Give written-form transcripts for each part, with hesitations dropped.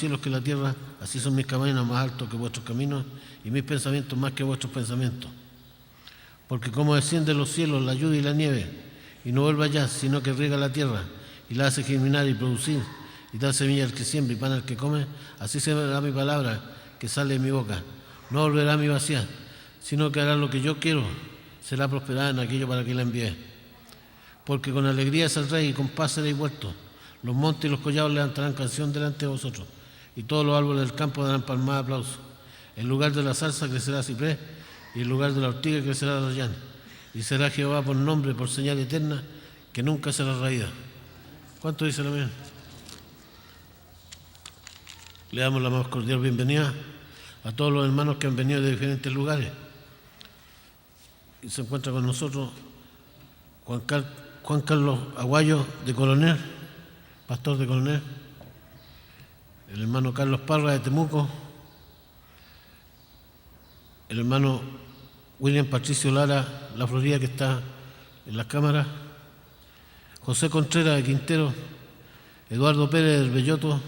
cielos que la tierra, así son mis caminos más altos que vuestros caminos, y mis pensamientos más que vuestros pensamientos. Porque como desciende de los cielos la lluvia y la nieve, y no vuelve allá, sino que riega la tierra, y la hace germinar y producir, y da semilla al que siembra y pan al que come, así será mi palabra que sale de mi boca. No volverá a mi vacía, sino que hará lo que yo quiero, será prosperada en aquello para que la envíe. Porque con alegría saldréis y con paz seréis vueltos. Los montes y los collados levantarán canción delante de vosotros, y todos los árboles del campo darán palmas de aplauso. En lugar de la zarza crecerá ciprés, y en lugar de la ortiga crecerá rayán. Y será Jehová por nombre, por señal eterna, que nunca será raída. ¿Cuánto dice la amén? Le damos la más cordial bienvenida a todos los hermanos que han venido de diferentes lugares. Y se encuentra con nosotros Juan Carlos Aguayo de Coronel, pastor de Coronel, el hermano Carlos Parra de Temuco, el hermano William Patricio Lara, La Florida, que está en las cámaras, José Contreras de Quintero, Eduardo Pérez del Belloto,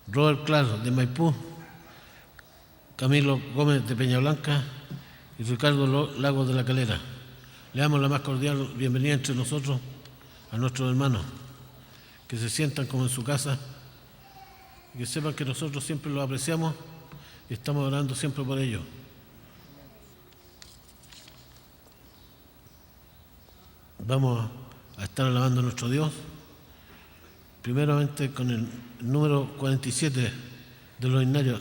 Robert Clark de Maipú, Camilo Gómez de Peñablanca y Ricardo Lagos de La Calera. Le damos la más cordial bienvenida entre nosotros a nuestros hermanos, que se sientan como en su casa y que sepan que nosotros siempre los apreciamos y estamos orando siempre por ellos. Vamos a estar alabando a nuestro Dios, primeramente con el número 47 de los himnarios.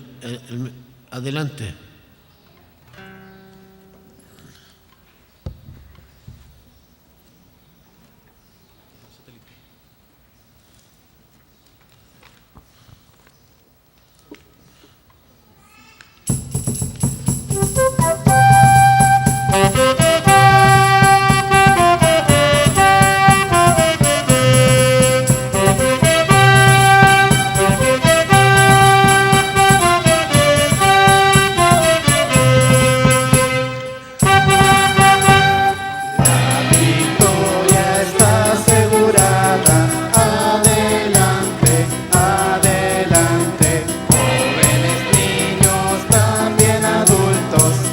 Adelante. Jóvenes, niños, también adultos.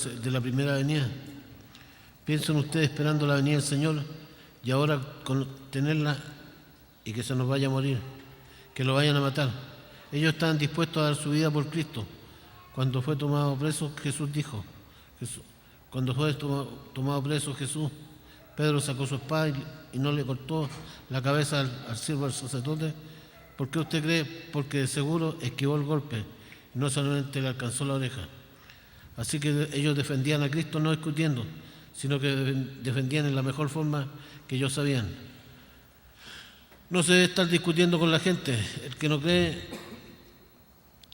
de la primera venida. Piensen ustedes esperando la venida del Señor y ahora con tenerla y que se nos vaya a morir, que lo vayan a matar. Ellos estaban dispuestos a dar su vida por Cristo. Cuando fue tomado preso, Jesús dijo, cuando fue tomado preso Jesús, Pedro sacó su espada y no le cortó la cabeza al siervo del sacerdote. ¿Por qué usted cree? Porque de seguro esquivó el golpe y no solamente le alcanzó la oreja. Así que ellos defendían a Cristo no discutiendo, sino que defendían en la mejor forma que ellos sabían. No se debe estar discutiendo con la gente. El que no cree,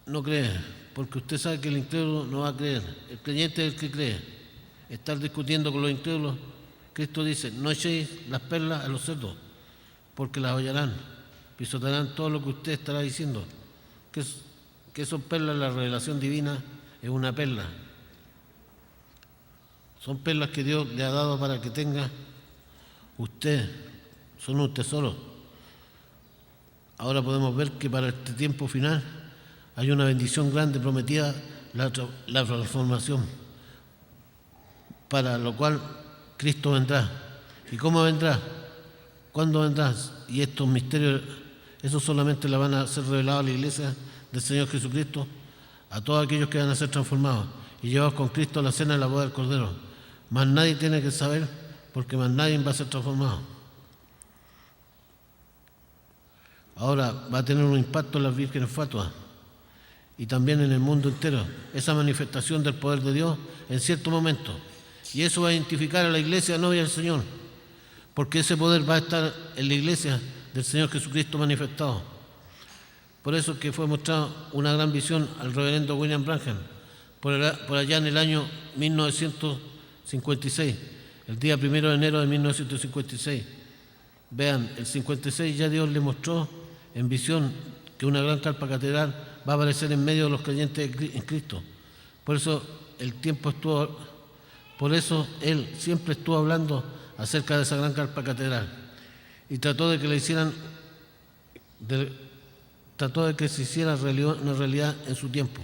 no cree, porque usted sabe que el incrédulo no va a creer. El creyente es el que cree. Estar discutiendo con los incrédulos, Cristo dice, no echéis las perlas a los cerdos, porque las hollarán, pisotearán todo lo que usted estará diciendo. ¿Qué son perlas? La revelación divina es una perla. Son perlas que Dios le ha dado para que tenga usted, son un tesoro. Ahora podemos ver que para este tiempo final hay una bendición grande prometida, la transformación, para lo cual Cristo vendrá. ¿Y cómo vendrá? ¿Cuándo vendrá? Y estos misterios, eso solamente le van a ser revelados a la iglesia del Señor Jesucristo, a todos aquellos que van a ser transformados y llevados con Cristo a la cena de la boda del Cordero. Más nadie tiene que saber, porque más nadie va a ser transformado. Ahora va a tener un impacto en las vírgenes fatuas y también en el mundo entero, esa manifestación del poder de Dios en cierto momento. Y eso va a identificar a la iglesia novia del Señor, porque ese poder va a estar en la iglesia del Señor Jesucristo manifestado. Por eso que fue mostrada una gran visión al reverendo William Branham, por allá en el año 1956, el día 1 de enero de 1956. Vean, el 56 ya Dios le mostró en visión que una gran carpa catedral va a aparecer en medio de los creyentes en Cristo. Por eso Él siempre estuvo hablando acerca de esa gran carpa catedral y trató de que se hiciera una realidad en su tiempo.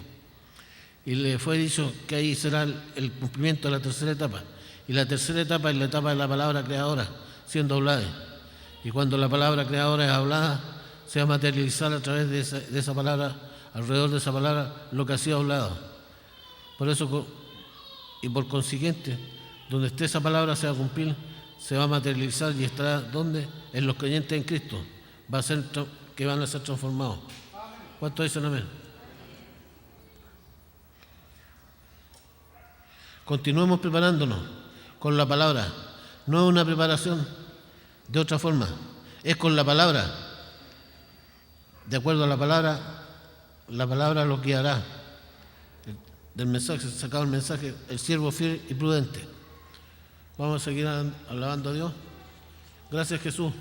Y le fue dicho que ahí será el cumplimiento de la tercera etapa. Y la tercera etapa es la etapa de la palabra creadora, siendo hablada. Y cuando la palabra creadora es hablada, se va a materializar a través de esa palabra, alrededor de esa palabra, lo que ha sido hablado. Por eso, y por consiguiente, donde esté esa palabra se va a cumplir, se va a materializar y estará ¿dónde? En los creyentes en Cristo. Va a ser que van a ser transformados. ¿Cuántos dicen amén? Continuemos preparándonos con la palabra. No es una preparación de otra forma, es con la palabra. De acuerdo a la palabra lo guiará. Del mensaje, sacado el mensaje, el siervo fiel y prudente. Vamos a seguir alabando a Dios. Gracias, Jesús.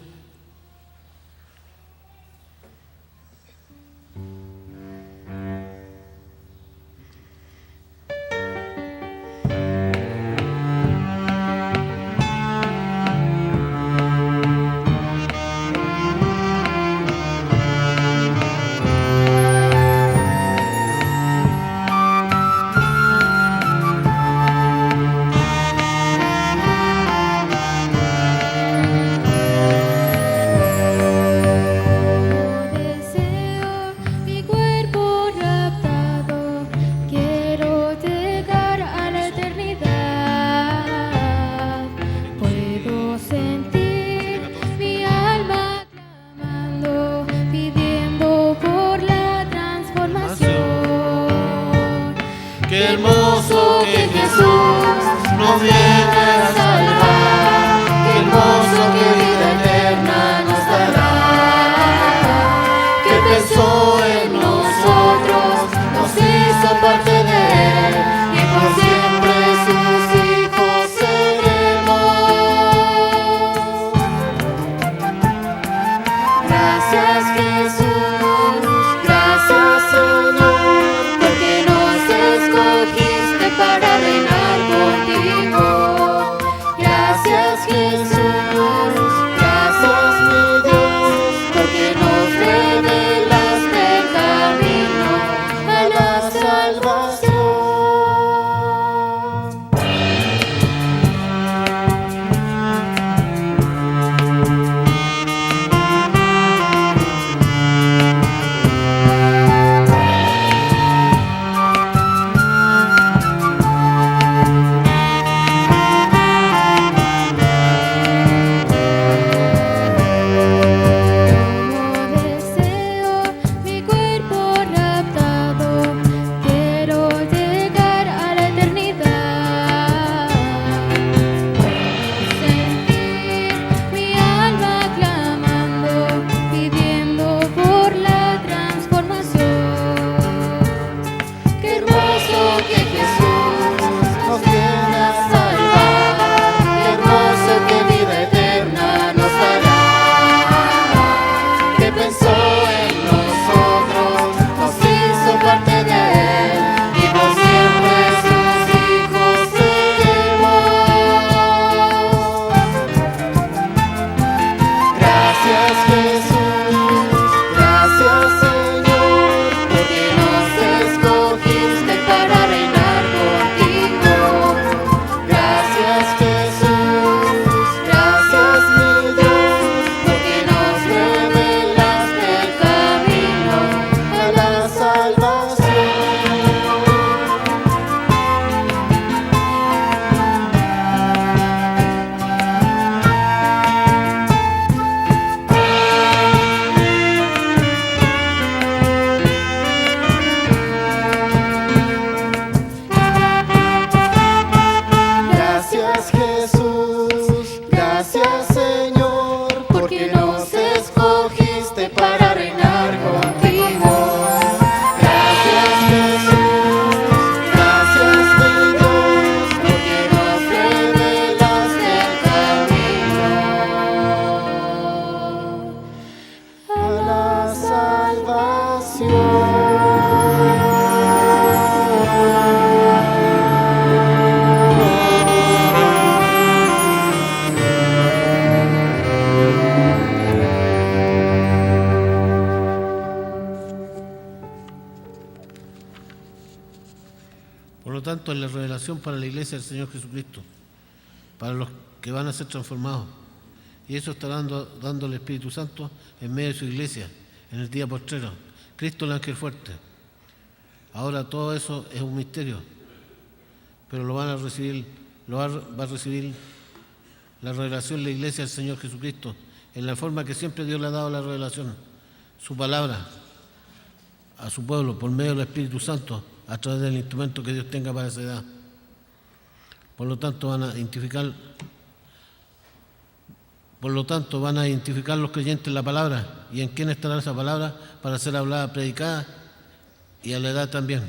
Gracias Jesús, gracias Señor, porque nos escogiste para reinar contigo. Gracias Jesús, gracias mi Dios, porque nos revelaste el camino a la salvación. Por lo tanto, es la revelación para la iglesia del Señor Jesucristo, para los que van a ser transformados. Y eso está dando el Espíritu Santo en medio de su iglesia, en el día postrero. Cristo el ángel fuerte. Ahora todo eso es un misterio, pero lo van a recibir, va a recibir la revelación de la iglesia del Señor Jesucristo, en la forma que siempre Dios le ha dado la revelación, su palabra a su pueblo por medio del Espíritu Santo, a través del instrumento que Dios tenga para esa edad. Por lo tanto, van a identificar los creyentes la palabra y en quién estará esa palabra para ser hablada, predicada y a la edad también.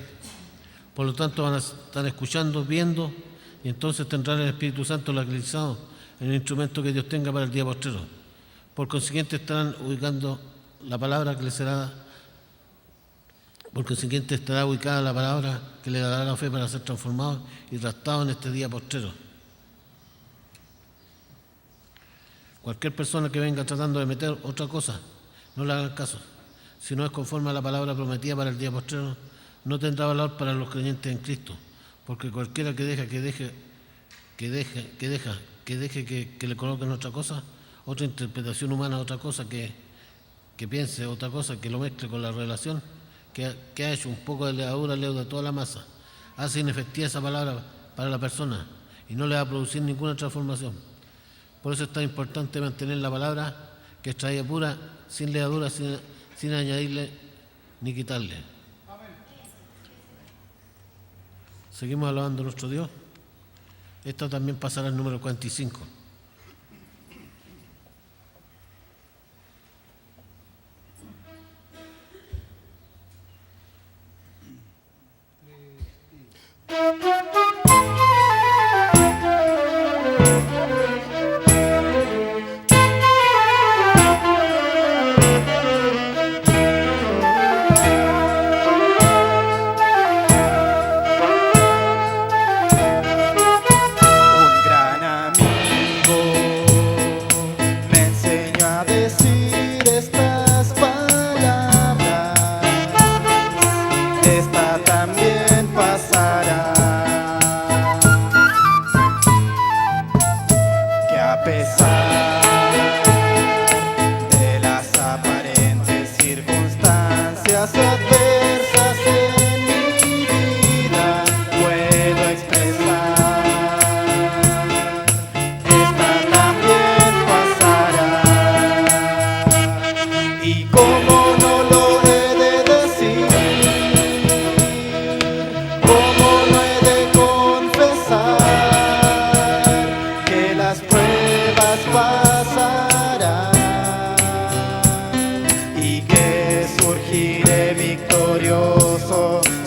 Por lo tanto, van a estar escuchando, viendo y entonces tendrán el Espíritu Santo localizado en el instrumento que Dios tenga para el día postrero. Por consiguiente, estarán ubicando la palabra que les será. Por consiguiente, estará ubicada la palabra que le dará la fe para ser transformados y raptados en este día postrero. Cualquier persona que venga tratando de meter otra cosa, no le hagan caso. Si no es conforme a la palabra prometida para el día postrero, no tendrá valor para los creyentes en Cristo, porque cualquiera que le coloquen otra cosa, otra interpretación humana, otra cosa que piense, otra cosa que lo mezcle con la revelación, que ha hecho un poco de levadura leuda toda la masa, hace inefectiva esa palabra para la persona y no le va a producir ninguna transformación. Por eso es tan importante mantener la palabra que es traída pura, sin levadura, sin añadirle ni quitarle. Seguimos alabando a nuestro Dios. Esto también pasará al número 45.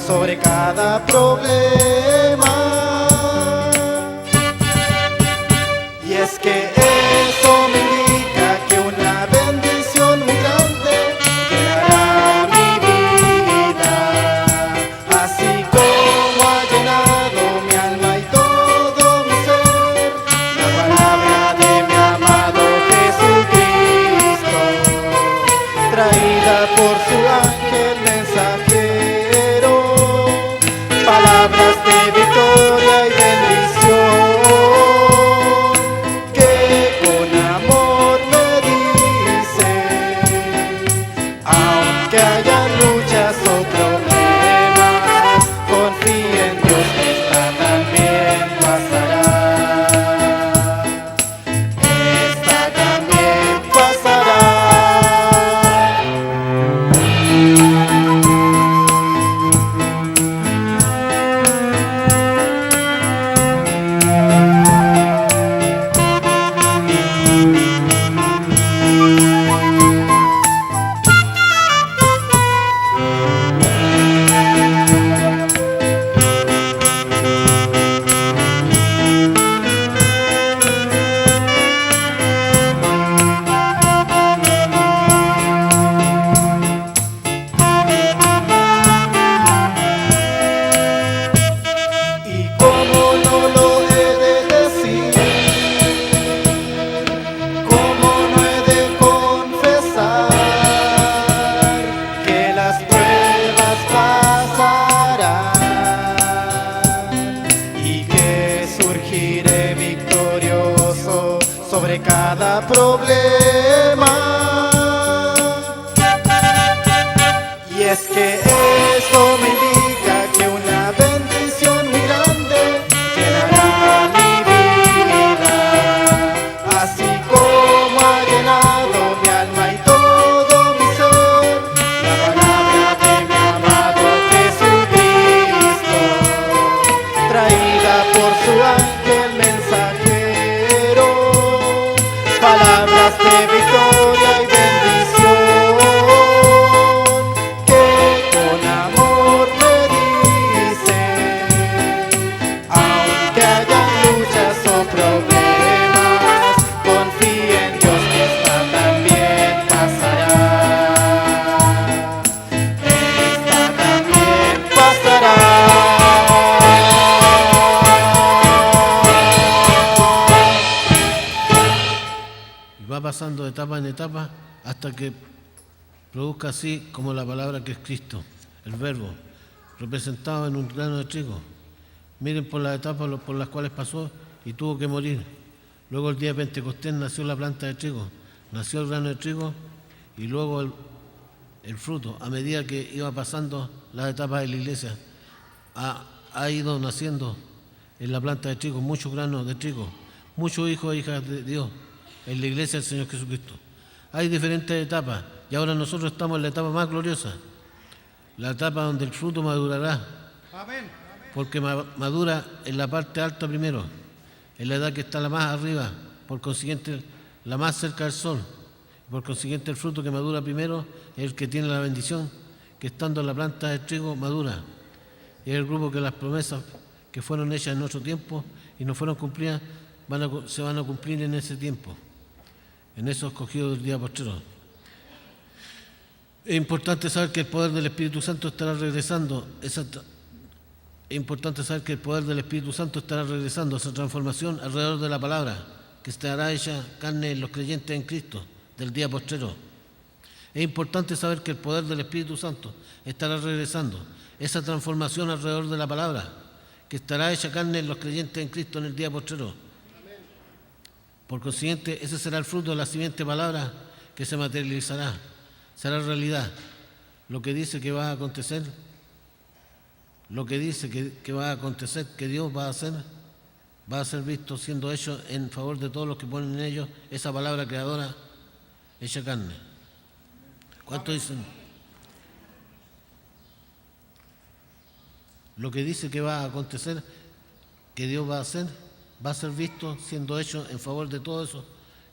sobre cada problema. Y es que eso me indica que una bendición muy grande llenará mi vida, así como ha llenado mi alma y todo mi ser la palabra de mi amado Jesucristo, traída por su ángel mensajero, palabras de victoria y bendición que sobre cada problema. Y es que esto me indica que una bendición muy grande llenará mi vida, así como ha llenado mi alma y todo mi ser la palabra de mi amado Jesucristo, traída por su ángel mensajero, palabras de victoria y bendición, que con amor me dicen, aunque haya luchas o problemas, confía en Dios que esta también pasará. Esta también pasará. Y va pasando de etapa en etapa hasta que produzca así como la palabra que es Cristo, el Verbo, representado en un grano de trigo. Miren por las etapas por las cuales pasó y tuvo que morir. Luego el día de Pentecostés nació la planta de trigo, nació el grano de trigo y luego el fruto. A medida que iba pasando las etapas de la iglesia, ha ido naciendo en la planta de trigo muchos granos de trigo, muchos hijos e hijas de Dios en la iglesia del Señor Jesucristo. Hay diferentes etapas y ahora nosotros estamos en la etapa más gloriosa, la etapa donde el fruto madurará. Porque madura en la parte alta primero, en la edad que está la más arriba, por consiguiente la más cerca del sol. Por consiguiente el fruto que madura primero es el que tiene la bendición, que estando en la planta de trigo madura. Es el grupo que las promesas que fueron hechas en otro tiempo y no fueron cumplidas se van a cumplir en ese tiempo, en esos escogidos del día postrero. Es importante saber que el poder del Espíritu Santo estará regresando. Es importante saber que el poder del Espíritu Santo estará regresando, esa transformación alrededor de la palabra, que estará hecha carne en los creyentes en Cristo del día postrero. Es importante saber que el poder del Espíritu Santo estará regresando, esa transformación alrededor de la palabra, que estará hecha carne en los creyentes en Cristo en el día postrero. Por consiguiente, ese será el fruto de la siguiente palabra que se materializará, será realidad. Lo que dice que va a acontecer, lo que dice que va a acontecer, que Dios va a ser visto siendo hecho en favor de todos los que ponen en ellos esa palabra creadora hecha carne. ¿Cuántos dicen? Lo que dice que va a acontecer, que Dios va a ser visto siendo hecho en favor de todos esos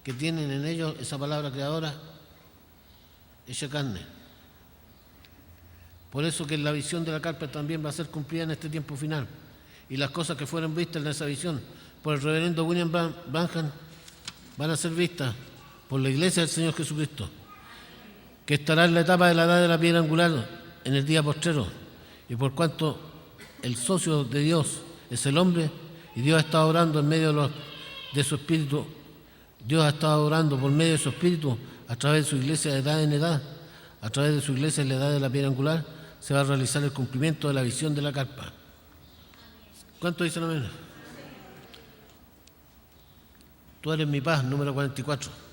que tienen en ellos esa palabra creadora hecha carne. Por eso que la visión de la carpa también va a ser cumplida en este tiempo final. Y las cosas que fueron vistas en esa visión por el reverendo William Branham van a ser vistas por la iglesia del Señor Jesucristo, que estará en la etapa de la edad de la piedra angular en el día postrero. Y por cuanto el socio de Dios es el hombre, y Dios ha estado orando en medio de su espíritu, Dios ha estado orando por medio de su espíritu a través de su iglesia de edad en edad, a través de su iglesia en la edad de la piedra angular, se va a realizar el cumplimiento de la visión de la carpa. ¿Cuánto dicen amén? Tú eres mi paz, número 44.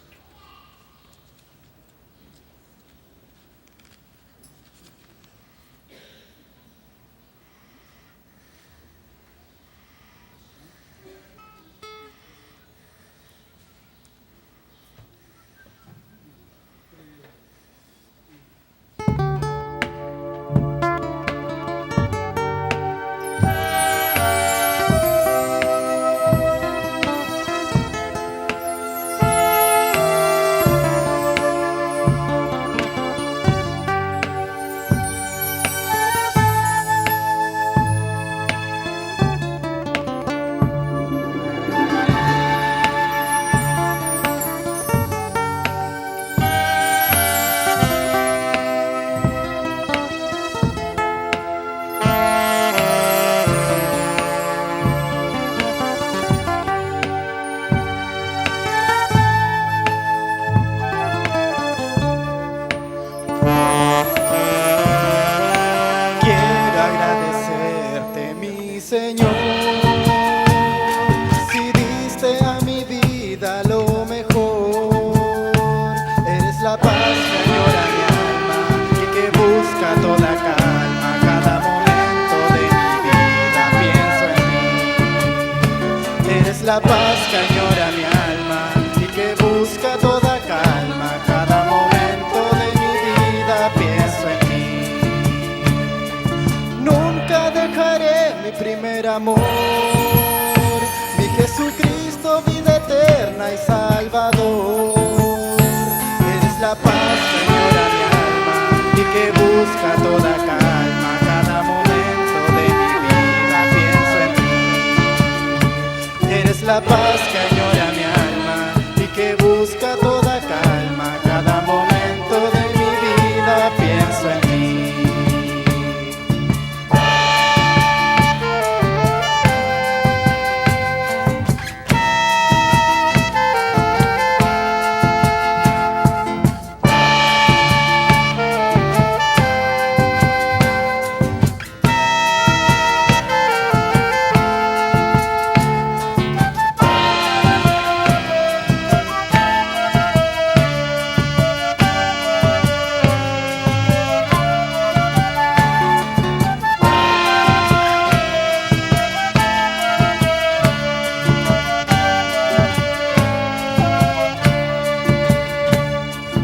la paz que añora mi alma y que busca toda calma. Cada momento de mi vida pienso en ti. Nunca dejaré mi primer amor, mi Jesucristo, vida eterna y Salvador. Eres la paz que añora mi alma y que busca toda calma. Cada momento de mi vida pienso en ti. Eres la paz que añora mi alma y que busca toda calma. Cada momento de mi vida pienso en ti.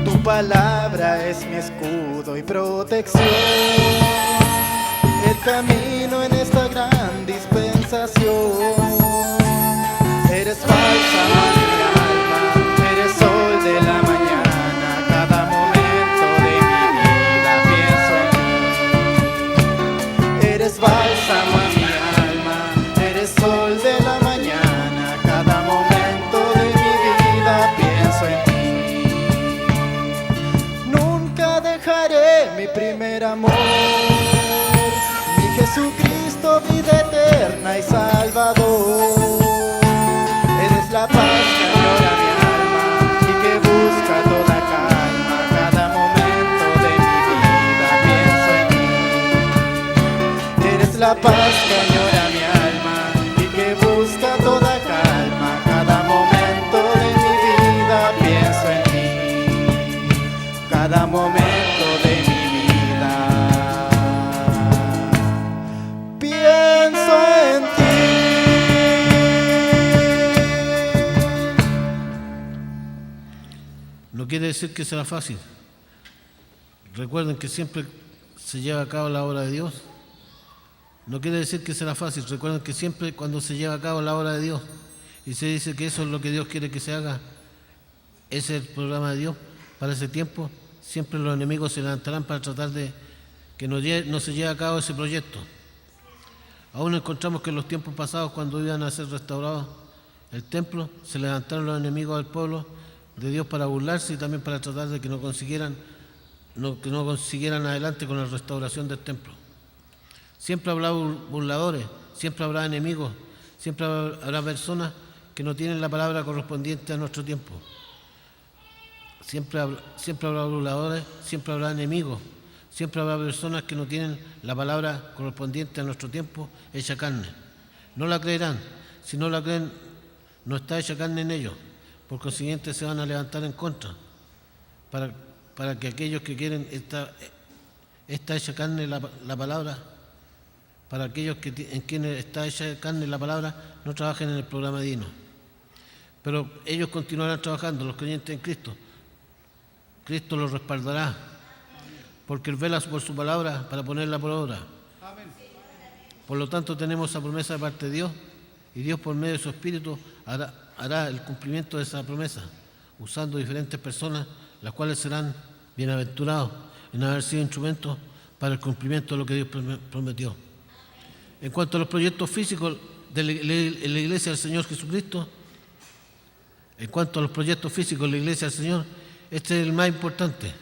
Tu palabra es mi escudo y protección, el camino en esta gran dispensación. Eres bálsamo de mi alma, eres sol de la mañana. Cada momento de mi vida pienso en ti. Eres bálsamo a mi alma, eres sol de la mañana. Cada momento de mi vida pienso en ti. Nunca dejaré mi primer amor, mi Jesucristo, vida eterna y Salvador. Eres la paz que añora mi alma y que busca toda calma. Cada momento de mi vida pienso en ti. Eres la paz que añora mi alma y que busca toda calma. Cada momento de mi vida pienso en ti. Cada momento de mi vida pienso en ti. No quiere decir que será fácil. Recuerden que siempre se lleva a cabo la obra de Dios. No quiere decir que será fácil. Recuerden que siempre cuando se lleva a cabo la obra de Dios y se dice que eso es lo que Dios quiere que se haga, ese es el programa de Dios para ese tiempo, siempre los enemigos se levantarán para tratar de que no se lleve a cabo ese proyecto. Aún encontramos que en los tiempos pasados, cuando iban a ser restaurados el templo, se levantaron los enemigos del pueblo de Dios para burlarse y también para tratar de que no consiguieran adelante con la restauración del templo. Siempre habrá burladores, siempre habrá enemigos, siempre habrá personas que no tienen la palabra correspondiente a nuestro tiempo. Siempre habrá burladores, siempre habrá enemigos, siempre habrá personas que no tienen la palabra correspondiente a nuestro tiempo hecha carne. No la creerán. Si no la creen, no está hecha carne en ellos. Por consiguiente, se van a levantar en contra para que aquellos que quieren está hecha carne la palabra, para aquellos en quienes está hecha carne la palabra, no trabajen en el programa divino. Pero ellos continuarán trabajando, los creyentes en Cristo. Cristo los respaldará, porque Él vela por su palabra para ponerla por obra. Por lo tanto, tenemos esa promesa de parte de Dios, y Dios, por medio de su Espíritu, hará el cumplimiento de esa promesa, usando diferentes personas, las cuales serán bienaventurados en haber sido instrumentos para el cumplimiento de lo que Dios prometió. En cuanto a los proyectos físicos de la Iglesia del Señor Jesucristo, este es el más importante.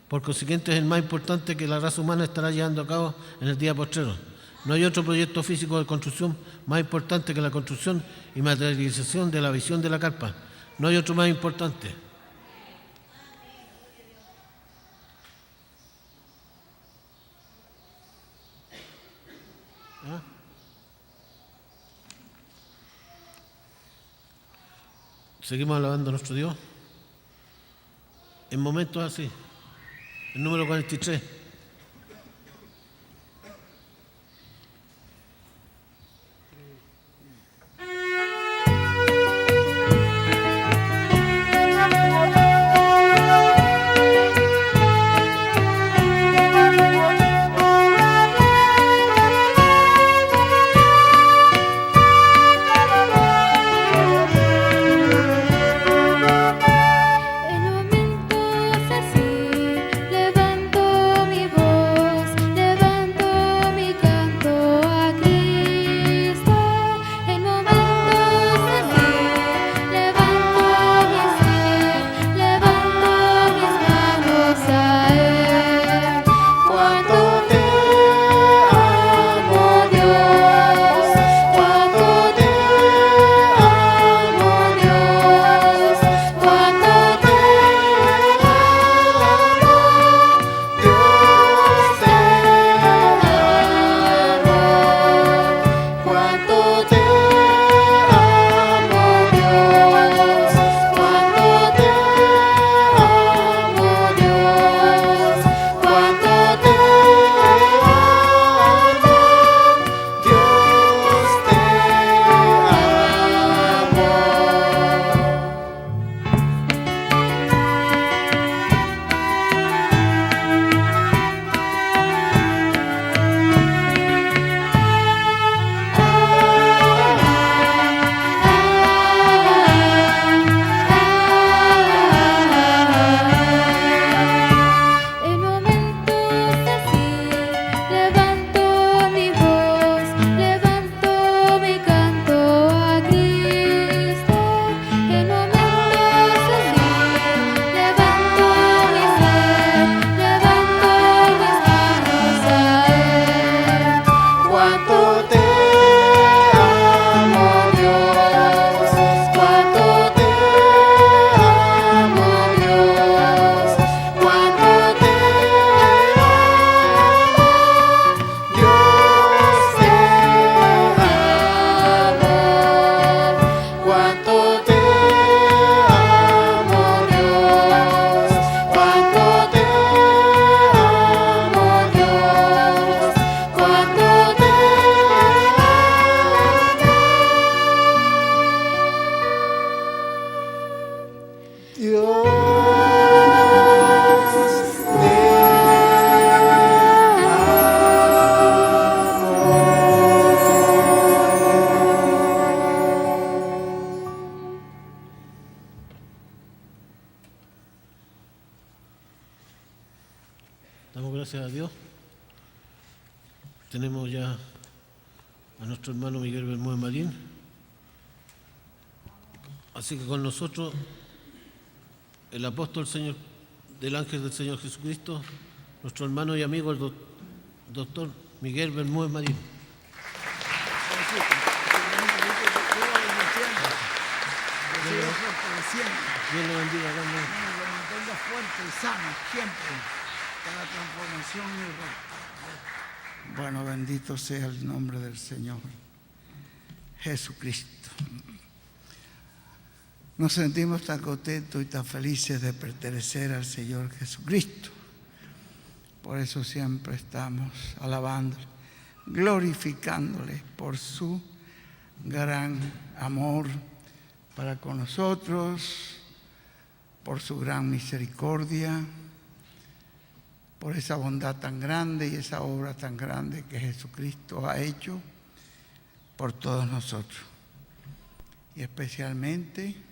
Por consiguiente, es el más importante que la raza humana estará llevando a cabo en el día postrero. No hay otro proyecto físico de construcción más importante que la construcción y materialización de la visión de la carpa. No hay otro más importante. ¿Ah? Seguimos alabando a nuestro Dios. En momentos así. El número 43. Dios de Damos gracias a Dios. Tenemos ya a nuestro hermano Miguel Bermúdez Marín. Así que con nosotros el apóstol del ángel del Señor Jesucristo, nuestro hermano y amigo el doctor Miguel Bermúdez Marín. Dios le bendiga, que nos mantenga fuerte y sano siempre para la transformación y el reino. Bueno, bendito sea el nombre del Señor Jesucristo. Nos sentimos tan contentos y tan felices de pertenecer al Señor Jesucristo. Por eso siempre estamos alabándole, glorificándole por su gran amor para con nosotros, por su gran misericordia, por esa bondad tan grande y esa obra tan grande que Jesucristo ha hecho por todos nosotros. Y especialmente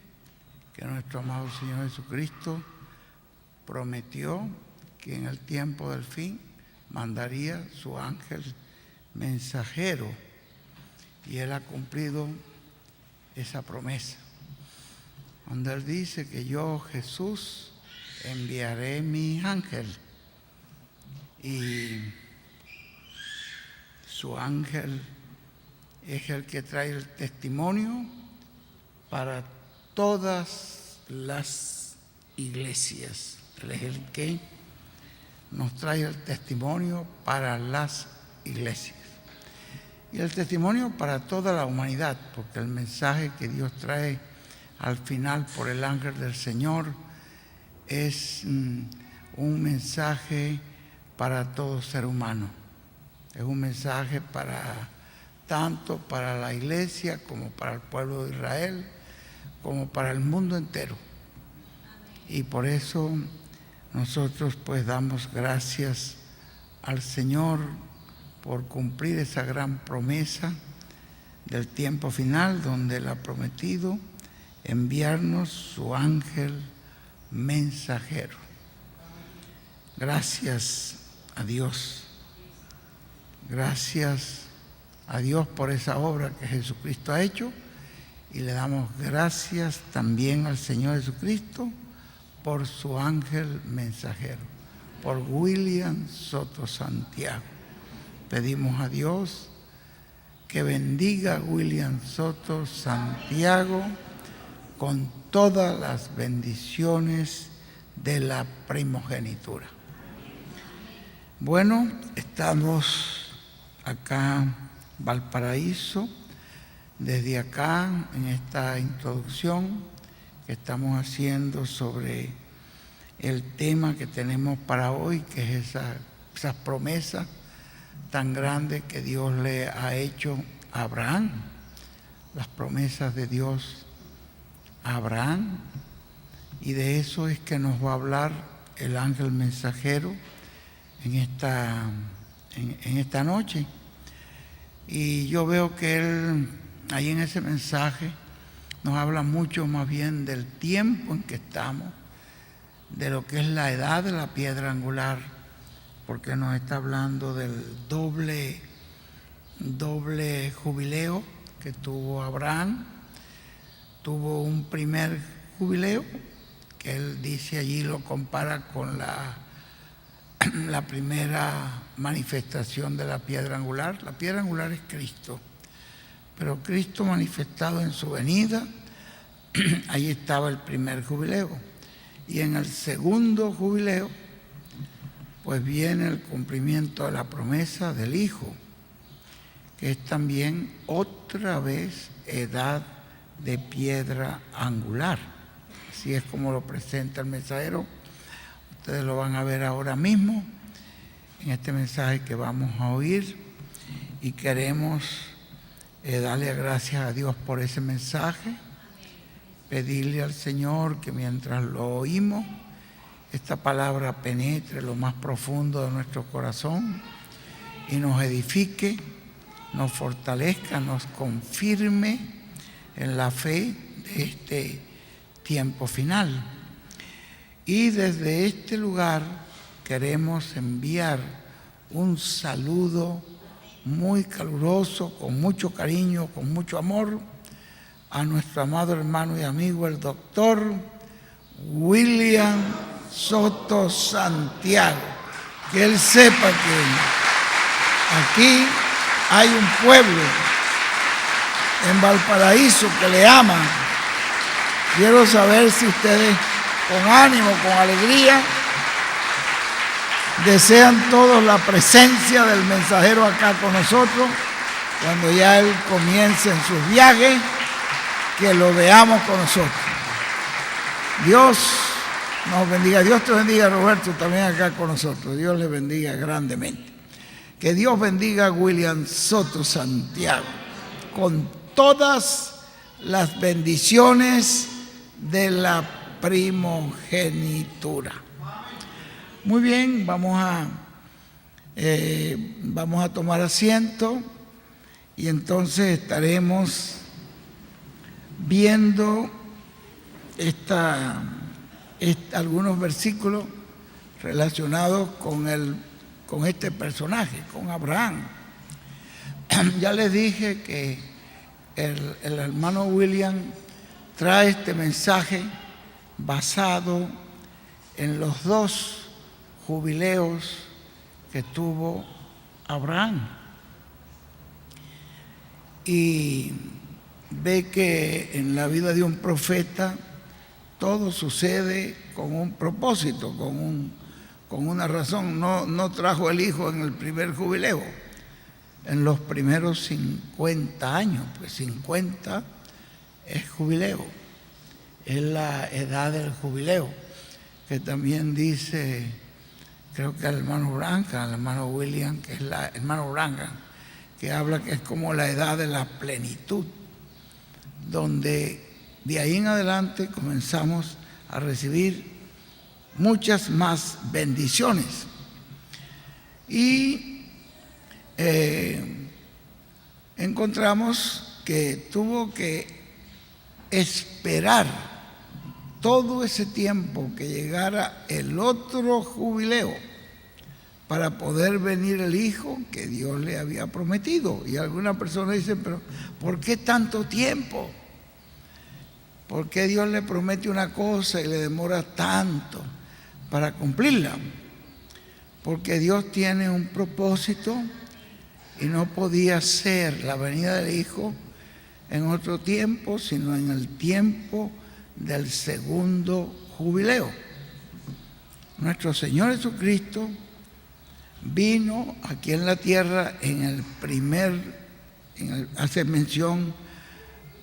que nuestro amado Señor Jesucristo prometió que en el tiempo del fin mandaría su ángel mensajero, y Él ha cumplido esa promesa, donde Él dice que yo, Jesús, enviaré mi ángel, y su ángel es el que trae el testimonio para todas las iglesias. Él es el que nos trae el testimonio para las iglesias. Y el testimonio para toda la humanidad, porque el mensaje que Dios trae al final por el ángel del Señor es un mensaje para todo ser humano. Es un mensaje tanto para la iglesia como para el pueblo de Israel, como para el mundo entero. Y por eso nosotros pues damos gracias al Señor por cumplir esa gran promesa del tiempo final, donde Él ha prometido enviarnos su ángel mensajero. Gracias a Dios. Gracias a Dios por esa obra que Jesucristo ha hecho, y le damos gracias también al Señor Jesucristo por su ángel mensajero, por William Soto Santiago. Pedimos a Dios que bendiga a William Soto Santiago con todas las bendiciones de la primogenitura. Bueno, estamos acá en Valparaíso, desde acá en esta introducción que estamos haciendo sobre el tema que tenemos para hoy, que es esas promesas tan grandes que Dios le ha hecho a Abraham, las promesas de Dios a Abraham, y de eso es que nos va a hablar el ángel mensajero en esta noche. Y yo veo que él ahí en ese mensaje nos habla mucho más bien del tiempo en que estamos, de lo que es la edad de la piedra angular, porque nos está hablando del doble jubileo que tuvo Abraham. Tuvo un primer jubileo, que él dice allí, lo compara con la primera manifestación de la piedra angular. La piedra angular es Cristo, pero Cristo manifestado en su venida, ahí estaba el primer jubileo. Y en el segundo jubileo, pues viene el cumplimiento de la promesa del Hijo, que es también otra vez edad de piedra angular. Así es como lo presenta el mensajero. Ustedes lo van a ver ahora mismo en este mensaje que vamos a oír, y queremos darle gracias a Dios por ese mensaje pedirle al Señor que mientras lo oímos, esta palabra penetre lo más profundo de nuestro corazón y nos edifique, nos fortalezca, nos confirme en la fe de este tiempo final. Y desde este lugar queremos enviar un saludo muy caluroso, con mucho cariño, con mucho amor, a nuestro amado hermano y amigo, el doctor William Soto Santiago. Que él sepa que aquí hay un pueblo en Valparaíso que le ama. Quiero saber si ustedes, con ánimo, con alegría, desean todos la presencia del mensajero acá con nosotros, cuando ya él comience en sus viajes, que lo veamos con nosotros. Dios nos bendiga. Dios te bendiga, Roberto, también acá con nosotros. Dios le bendiga grandemente. Que Dios bendiga a William Soto Santiago con todas las bendiciones de la primogenitura. Muy bien, vamos a tomar asiento y entonces estaremos viendo algunos versículos relacionados con este personaje, con Abraham. Ya les dije que el hermano William trae este mensaje basado en los 2 jubileos que tuvo Abraham. Y ve que en la vida de un profeta todo sucede con un propósito, con una razón. No trajo el hijo en el primer jubileo, en los primeros 50 años, pues 50 es jubileo, es la edad del jubileo, que también dice, creo que el hermano Branham, el hermano William, que es el hermano Branham, que habla que es como la edad de la plenitud, donde de ahí en adelante comenzamos a recibir muchas más bendiciones. Y encontramos que tuvo que esperar todo ese tiempo que llegara el otro jubileo para poder venir el hijo que Dios le había prometido. Y algunas personas dicen, pero ¿por qué tanto tiempo? ¿Por qué Dios le promete una cosa y le demora tanto para cumplirla? Porque Dios tiene un propósito y no podía ser la venida del Hijo en otro tiempo, sino en el tiempo del segundo jubileo. Nuestro Señor Jesucristo vino aquí en la tierra hace mención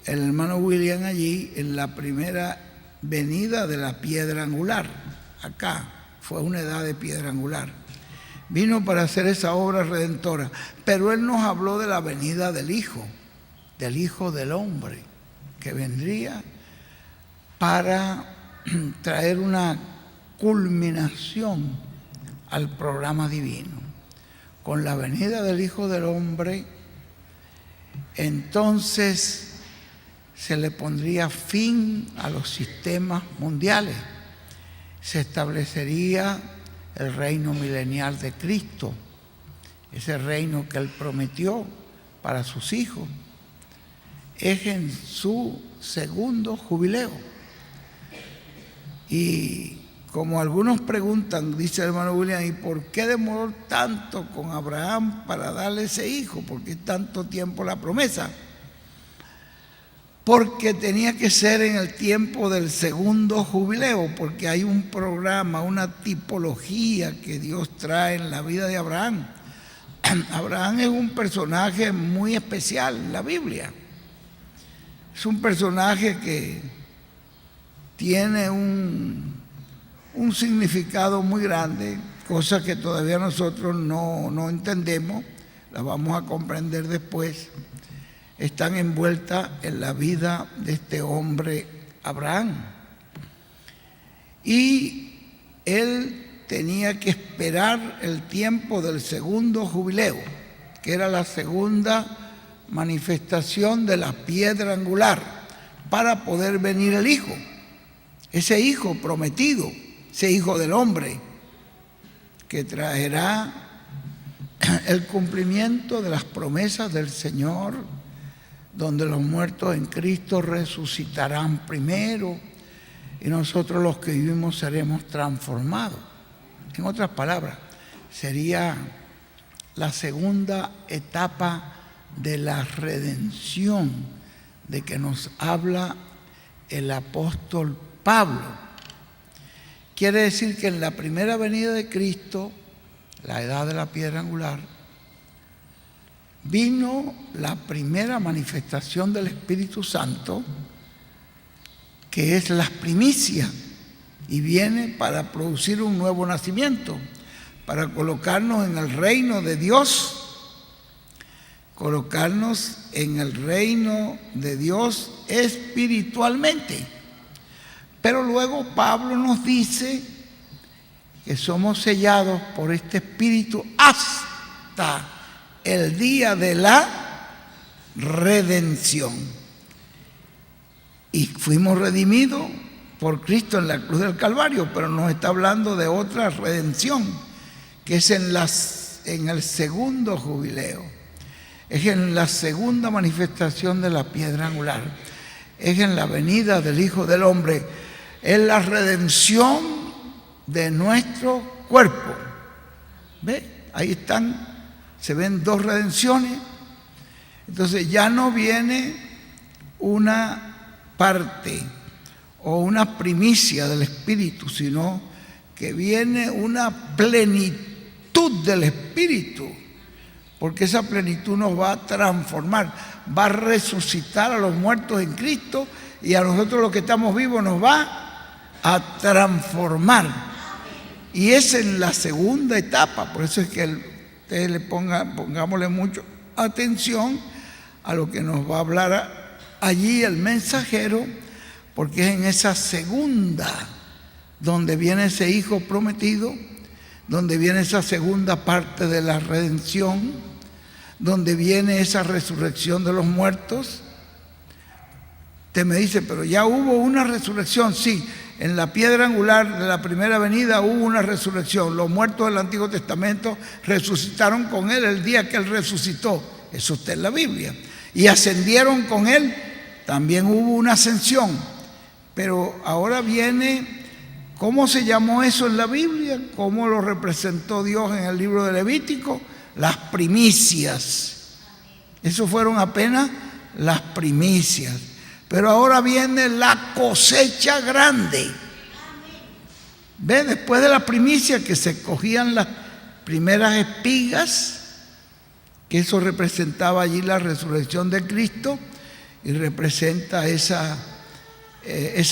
el hermano William allí, en la primera venida de la piedra angular. Acá fue una edad de piedra angular. Vino para hacer esa obra redentora, pero Él nos habló de la venida del Hijo del Hombre, que vendría para traer una culminación al programa divino. Con la venida del Hijo del Hombre, entonces se le pondría fin a los sistemas mundiales. Se establecería el reino milenial de Cristo, ese reino que Él prometió para sus hijos. Es en su segundo jubileo. Y como algunos preguntan, dice el hermano William, ¿y por qué demoró tanto con Abraham para darle ese hijo? ¿Por qué tanto tiempo la promesa? Porque tenía que ser en el tiempo del segundo jubileo, porque hay un programa, una tipología que Dios trae en la vida de Abraham. Abraham es un personaje muy especial en la Biblia. Es un personaje que tiene un significado muy grande, cosa que todavía nosotros no entendemos, la vamos a comprender después. Están envueltas en la vida de este hombre Abraham. Y él tenía que esperar el tiempo del segundo jubileo, que era la segunda manifestación de la piedra angular, para poder venir el Hijo, ese Hijo prometido, ese Hijo del hombre, que traerá el cumplimiento de las promesas del Señor, donde los muertos en Cristo resucitarán primero y nosotros los que vivimos seremos transformados. En otras palabras, sería la segunda etapa de la redención de que nos habla el apóstol Pablo. Quiere decir que en la primera venida de Cristo, la edad de la piedra angular, vino la primera manifestación del Espíritu Santo, que es las primicias, y viene para producir un nuevo nacimiento, para colocarnos en el reino de Dios, colocarnos en el reino de Dios espiritualmente. Pero luego Pablo nos dice que somos sellados por este Espíritu hasta el día de la redención. Y fuimos redimidos por Cristo en la cruz del Calvario, pero nos está hablando de otra redención, que es en el segundo jubileo, es en la segunda manifestación de la piedra angular, es en la venida del Hijo del Hombre, es la redención de nuestro cuerpo. ¿Ve? Ahí están, se ven dos redenciones. Entonces ya no viene una parte o una primicia del Espíritu, sino que viene una plenitud del Espíritu, porque esa plenitud nos va a transformar, va a resucitar a los muertos en Cristo, y a nosotros los que estamos vivos nos va a transformar. Y es en la segunda etapa. Por eso es que ustedes pongámosle mucho atención a lo que nos va a hablar allí el mensajero, porque es en esa segunda donde viene ese Hijo prometido, donde viene esa segunda parte de la redención, donde viene esa resurrección de los muertos. Usted me dice, pero ya hubo una resurrección. Sí, en la piedra angular de la primera venida hubo una resurrección. Los muertos del Antiguo Testamento resucitaron con Él el día que Él resucitó. Eso está en la Biblia. Y ascendieron con Él. También hubo una ascensión. Pero ahora viene, ¿cómo se llamó eso en la Biblia? ¿Cómo lo representó Dios en el libro de Levítico? Las primicias. Eso fueron apenas las primicias. Pero ahora viene la cosecha grande. ¿Ve? Después de la primicia, que se cogían las primeras espigas, que eso representaba allí la resurrección de Cristo, y representa esa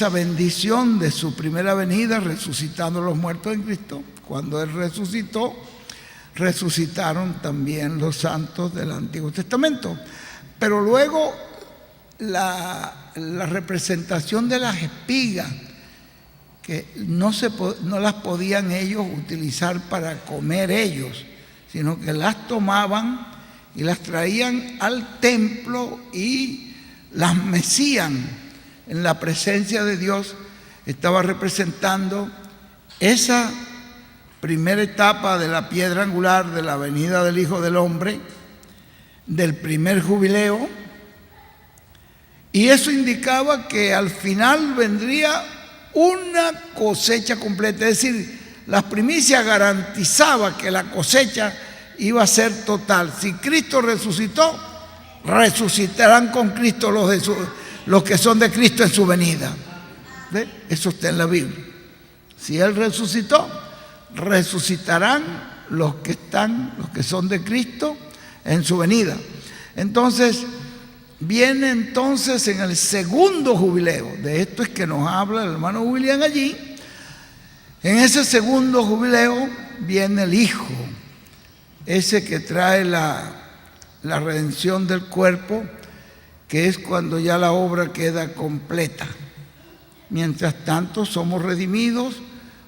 bendición de su primera venida, resucitando a los muertos en Cristo. Cuando Él resucitó, resucitaron también los santos del Antiguo Testamento. Pero luego la representación de las espigas, que no las podían ellos utilizar para comer ellos, sino que las tomaban y las traían al templo y las mecían en la presencia de Dios. Estaba representando esa primera etapa de la piedra angular de la venida del Hijo del Hombre, del primer jubileo, y eso indicaba que al final vendría una cosecha completa. Es decir, las primicias garantizaban que la cosecha iba a ser total. Si Cristo resucitó, resucitarán con Cristo los que son de Cristo en su venida. ¿Ve? Eso está en la Biblia. Si Él resucitó, resucitarán los que son de Cristo en su venida. Entonces, viene entonces en el segundo jubileo. De esto es que nos habla el hermano William allí. En ese segundo jubileo viene el Hijo, ese que trae la redención del cuerpo, que es cuando ya la obra queda completa. Mientras tanto, somos redimidos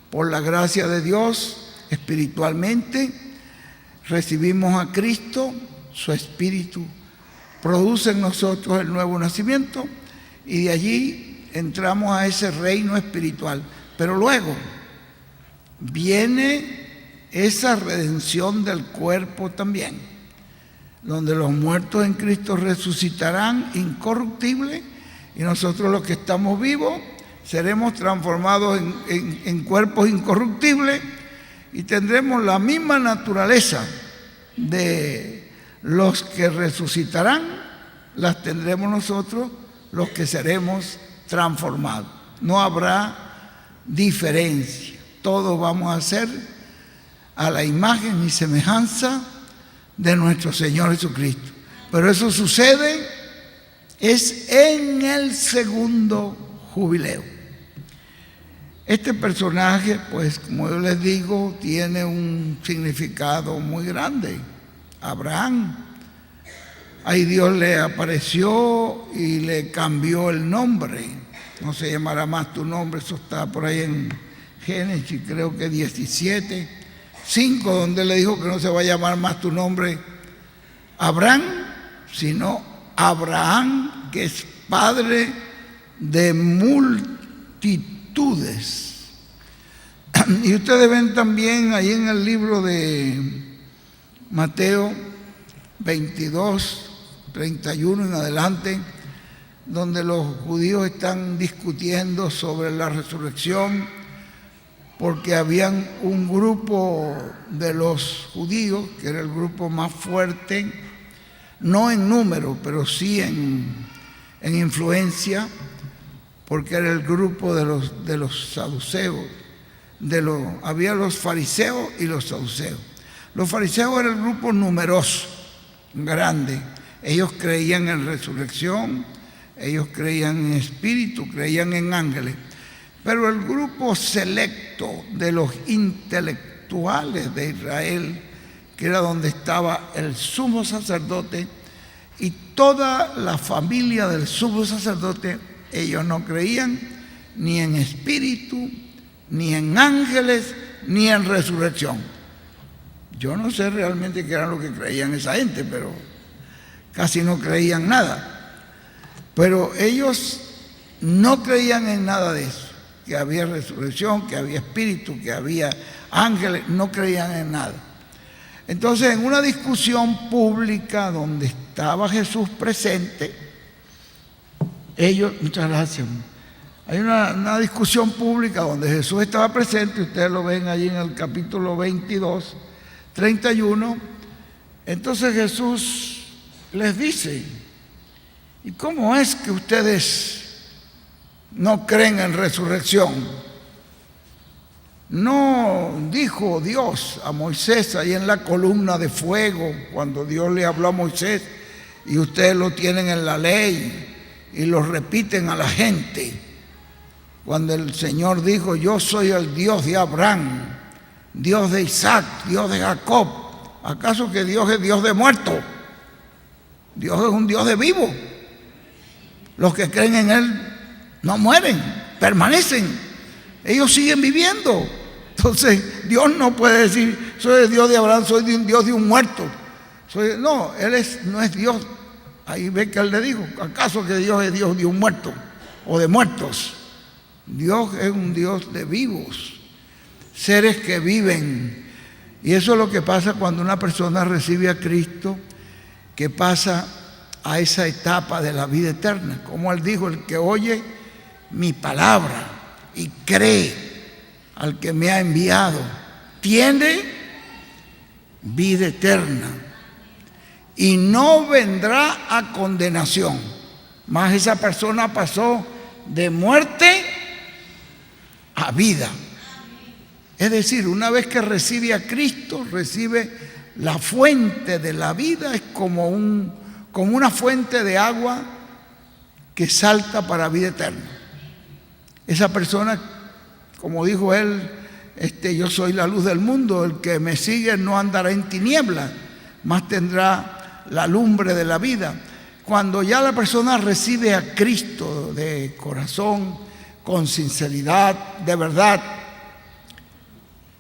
por la gracia de Dios espiritualmente, recibimos a Cristo, su Espíritu produce en nosotros el nuevo nacimiento y de allí entramos a ese reino espiritual. Pero luego viene esa redención del cuerpo también, donde los muertos en Cristo resucitarán incorruptibles y nosotros los que estamos vivos seremos transformados en cuerpos incorruptibles y tendremos la misma naturaleza de los que resucitarán, las tendremos nosotros los que seremos transformados. No habrá diferencia, todos vamos a ser a la imagen y semejanza de nuestro Señor Jesucristo. Pero eso sucede es en el segundo jubileo. Este personaje, pues como yo les digo, tiene un significado muy grande. Abraham, ahí Dios le apareció y le cambió el nombre. No se llamará más tu nombre, eso está por ahí en Génesis, creo que 17:5, donde le dijo que no se va a llamar más tu nombre Abraham, sino Abraham, que es padre de multitudes. Y ustedes ven también ahí en el libro de Mateo 22:31 en adelante, donde los judíos están discutiendo sobre la resurrección, porque habían un grupo de los judíos, que era el grupo más fuerte, no en número, pero sí en influencia, porque era el grupo de los saduceos. Había los fariseos y los saduceos. Los fariseos era el grupo numeroso, grande. Ellos creían en resurrección, ellos creían en espíritu, creían en ángeles. Pero el grupo selecto de los intelectuales de Israel, que era donde estaba el sumo sacerdote y toda la familia del sumo sacerdote, ellos no creían ni en espíritu, ni en ángeles, ni en resurrección. Yo no sé realmente qué era lo que creían esa gente, pero casi no creían nada. Pero ellos no creían en nada de eso, que había resurrección, que había espíritu, que había ángeles, no creían en nada. Entonces, en una discusión pública donde estaba Jesús presente, muchas gracias. Hay una discusión pública donde Jesús estaba presente, ustedes lo ven allí en el capítulo 22:31. Entonces Jesús les dice: ¿y cómo es que ustedes no creen en resurrección? ¿No dijo Dios a Moisés ahí en la columna de fuego, cuando Dios le habló a Moisés, y ustedes lo tienen en la ley y lo repiten a la gente? Cuando el Señor dijo: yo soy el Dios de Abraham, Dios de Isaac, Dios de Jacob. ¿Acaso que Dios es Dios de muertos? Dios es un Dios de vivos. Los que creen en Él no mueren, permanecen. Ellos siguen viviendo. Entonces Dios no puede decir: soy el Dios de Abraham, soy un Dios de un muerto. No, Él no es Dios. Ahí ve que Él le dijo: ¿acaso que Dios es Dios de un muerto o de muertos? Dios es un Dios de vivos, seres que viven. Y eso es lo que pasa cuando una persona recibe a Cristo, que pasa a esa etapa de la vida eterna. Como Él dijo: el que oye mi palabra y cree al que me ha enviado, tiene vida eterna y no vendrá a condenación. Mas esa persona pasó de muerte a vida. Es decir, una vez que recibe a Cristo, recibe la fuente de la vida. Es como una fuente de agua que salta para vida eterna. Esa persona, como dijo Él, yo soy la luz del mundo, el que me sigue no andará en tinieblas, mas tendrá la lumbre de la vida. Cuando ya la persona recibe a Cristo de corazón, con sinceridad, de verdad,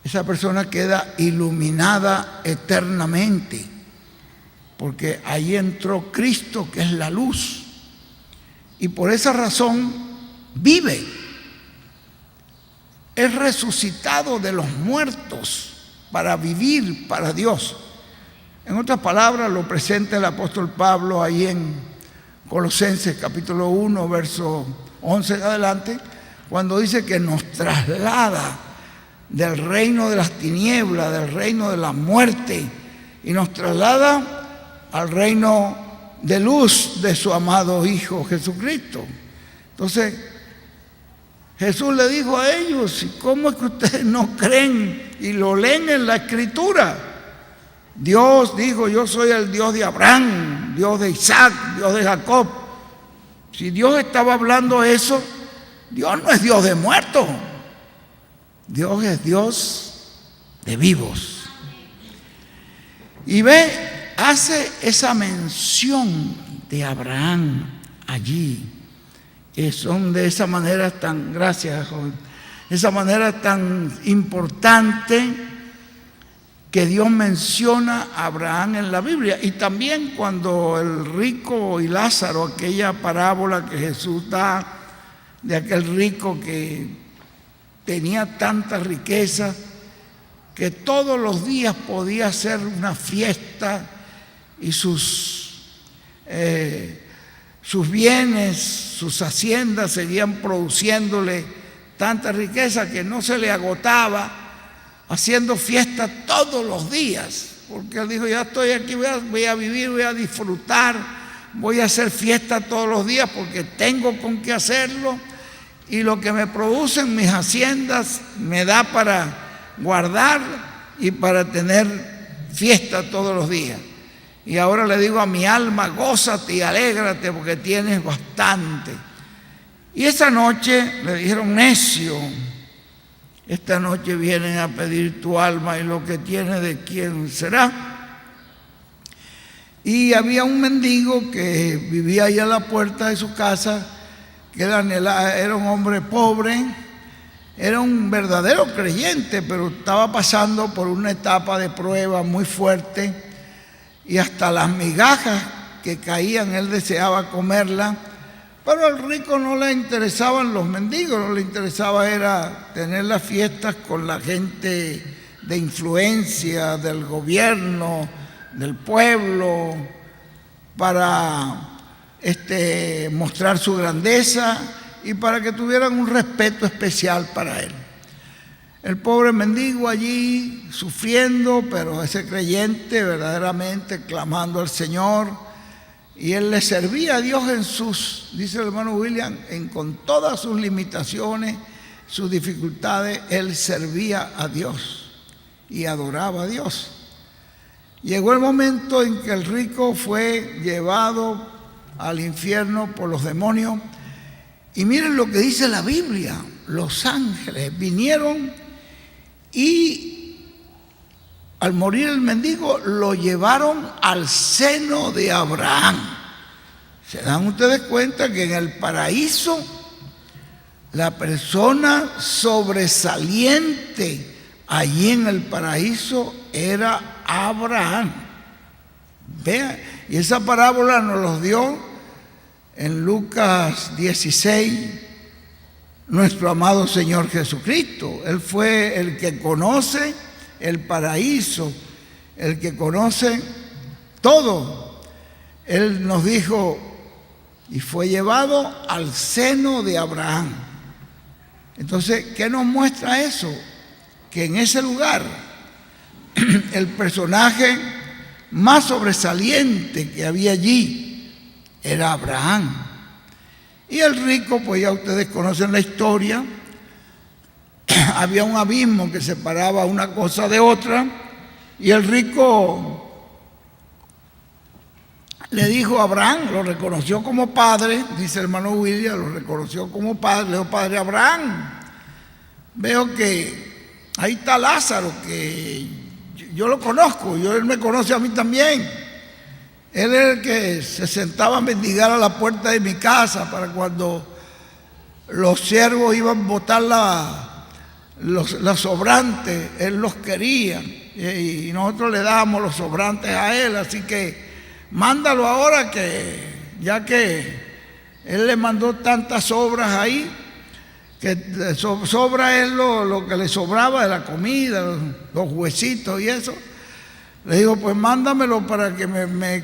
esa persona queda iluminada eternamente, porque ahí entró Cristo, que es la luz, y por esa razón vive. Es resucitado de los muertos para vivir para Dios. En otras palabras, lo presenta el apóstol Pablo ahí en Colosenses capítulo 1, verso 11 en adelante, cuando dice que nos traslada del reino de las tinieblas, del reino de la muerte, y nos traslada al reino de luz de su amado Hijo Jesucristo. Entonces, Jesús le dijo a ellos: ¿cómo es que ustedes no creen y lo leen en la Escritura? Dios dijo: yo soy el Dios de Abraham, Dios de Isaac, Dios de Jacob. Si Dios estaba hablando eso, Dios no es Dios de muertos, Dios es Dios de vivos. Y ve, hace esa mención de Abraham allí. Son de esa manera tan, gracias joven, esa manera tan importante que Dios menciona a Abraham en la Biblia. Y también cuando el rico y Lázaro, aquella parábola que Jesús da de aquel rico que tenía tanta riqueza que todos los días podía hacer una fiesta y sus bienes, sus haciendas seguían produciéndole tanta riqueza que no se le agotaba, haciendo fiesta todos los días, porque él dijo: ya estoy aquí, voy a vivir, voy a disfrutar, voy a hacer fiesta todos los días porque tengo con qué hacerlo, y lo que me producen mis haciendas me da para guardar y para tener fiesta todos los días. Y ahora le digo a mi alma: gózate y alégrate porque tienes bastante. Y esa noche le dijeron: necio, esta noche vienen a pedir tu alma y lo que tienes de quién será. Y había un mendigo que vivía ahí a la puerta de su casa, que era un hombre pobre, era un verdadero creyente, pero estaba pasando por una etapa de prueba muy fuerte, y hasta las migajas que caían él deseaba comerlas. Pero al rico no le interesaban los mendigos, no le interesaba era tener las fiestas con la gente de influencia del gobierno, del pueblo, para mostrar su grandeza y para que tuvieran un respeto especial para él. El pobre mendigo allí sufriendo, pero ese creyente verdaderamente clamando al Señor. Y él le servía a Dios en dice el hermano William, con todas sus limitaciones, sus dificultades, él servía a Dios y adoraba a Dios. Llegó el momento en que el rico fue llevado al infierno por los demonios. Y miren lo que dice la Biblia: los ángeles vinieron y al morir el mendigo lo llevaron al seno de Abraham. ¿Se dan ustedes cuenta que en el paraíso la persona sobresaliente allí en el paraíso era Abraham? Vean, y esa parábola nos los dio en Lucas 16 nuestro amado Señor Jesucristo. Él fue el que conoce el paraíso, el que conoce todo. Él nos dijo: y fue llevado al seno de Abraham. Entonces, ¿qué nos muestra eso? Que en ese lugar el personaje más sobresaliente que había allí era Abraham. Y el rico, pues ya ustedes conocen la historia. Había un abismo que separaba una cosa de otra, y el rico le dijo a Abraham, lo reconoció como padre, dice el hermano William, lo reconoció como padre, le dijo: padre Abraham, veo que ahí está Lázaro, que yo lo conozco, él me conoce a mí también. Él es el que se sentaba a mendigar a la puerta de mi casa para cuando los siervos iban a botar los sobrantes, él los quería y nosotros le dábamos los sobrantes a él, así que mándalo ahora, que ya que él le mandó tantas obras ahí, que sobra él lo que le sobraba de la comida, los huesitos y eso. Le digo, pues mándamelo para que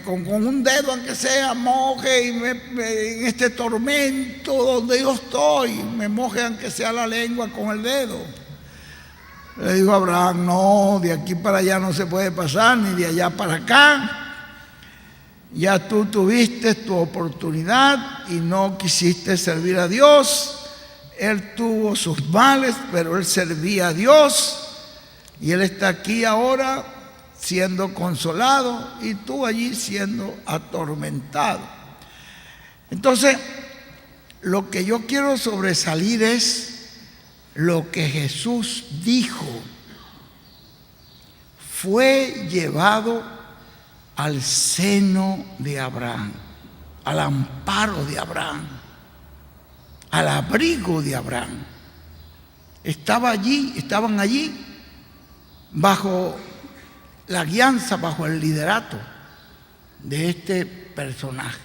con un dedo, aunque sea, moje y en este tormento donde yo estoy, me moje aunque sea la lengua con el dedo. Le digo a Abraham, no, de aquí para allá no se puede pasar, ni de allá para acá. Ya tú tuviste tu oportunidad y no quisiste servir a Dios. Él tuvo sus males, pero él servía a Dios. Y él está aquí ahora siendo consolado y tú allí siendo atormentado. Entonces, lo que yo quiero sobresalir es lo que Jesús dijo. Fue llevado al seno de Abraham, al amparo de Abraham, al abrigo de Abraham. Estaban allí bajo la guianza, bajo el liderato de este personaje.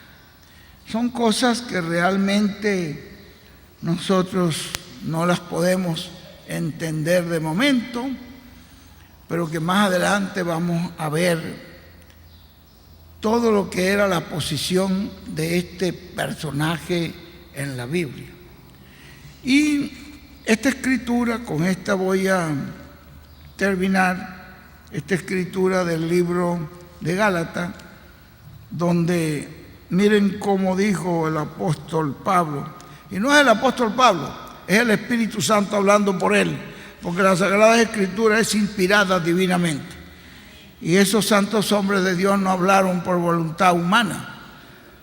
Son cosas que realmente nosotros no las podemos entender de momento, pero que más adelante vamos a ver todo lo que era la posición de este personaje en la Biblia. Y esta escritura, con esta voy a terminar, esta escritura del libro de Gálatas, donde miren cómo dijo el apóstol Pablo, y no es el apóstol Pablo, es el Espíritu Santo hablando por él, porque la Sagrada Escritura es inspirada divinamente. Y esos santos hombres de Dios no hablaron por voluntad humana,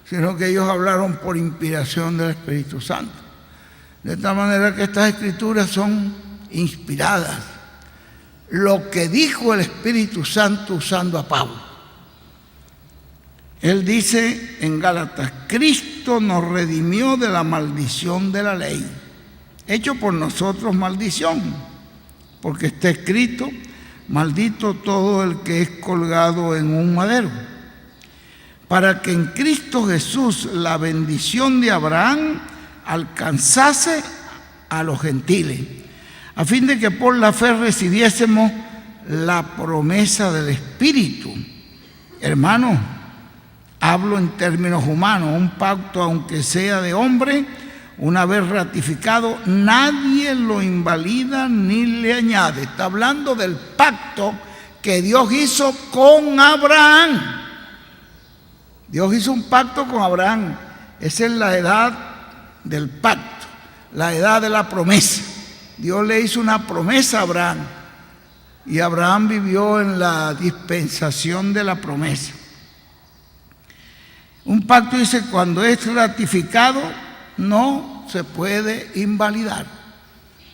sino que ellos hablaron por inspiración del Espíritu Santo. De tal manera que estas escrituras son inspiradas. Lo que dijo el Espíritu Santo usando a Pablo. Él dice en Gálatas, Cristo nos redimió de la maldición de la ley, hecho por nosotros maldición, porque está escrito, maldito todo el que es colgado en un madero, para que en Cristo Jesús la bendición de Abraham alcanzase a los gentiles, a fin de que por la fe recibiésemos la promesa del Espíritu. Hermanos, hablo en términos humanos, un pacto, aunque sea de hombre, una vez ratificado, nadie lo invalida ni le añade. Está hablando del pacto que Dios hizo con Abraham. Dios hizo un pacto con Abraham. Esa es la edad del pacto, la edad de la promesa. Dios le hizo una promesa a Abraham y Abraham vivió en la dispensación de la promesa. Un pacto, dice, cuando es ratificado no se puede invalidar.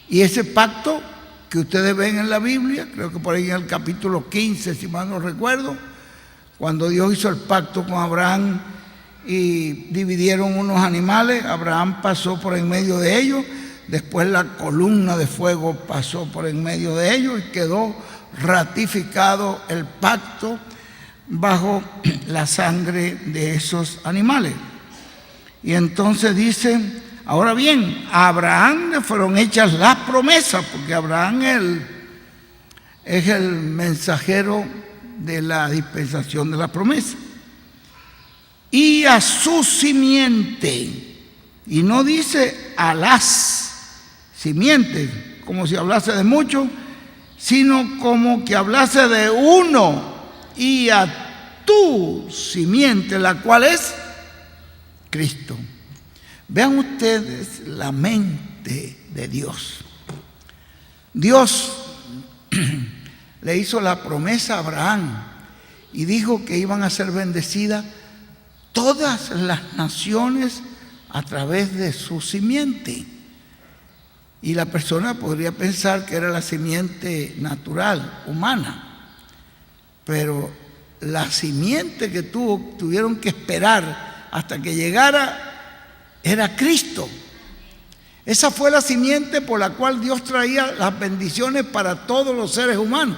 Y ese pacto que ustedes ven en la Biblia, creo que por ahí en el capítulo 15, si mal no recuerdo, cuando Dios hizo el pacto con Abraham y dividieron unos animales, Abraham pasó por en medio de ellos, después la columna de fuego pasó por en medio de ellos y quedó ratificado el pacto bajo la sangre de esos animales. Y entonces dice, ahora bien, a Abraham le fueron hechas las promesas, porque Abraham es el mensajero de la dispensación de la promesa. Y a su simiente, y no dice a las simientes, como si hablase de muchos, sino como que hablase de uno, y a tu simiente, la cual es Cristo. Vean ustedes la mente de Dios. Dios le hizo la promesa a Abraham y dijo que iban a ser bendecidas todas las naciones a través de su simiente. Y la persona podría pensar que era la simiente natural, humana, pero la simiente que tuvieron que esperar hasta que llegara era Cristo. Esa fue la simiente por la cual Dios traía las bendiciones para todos los seres humanos.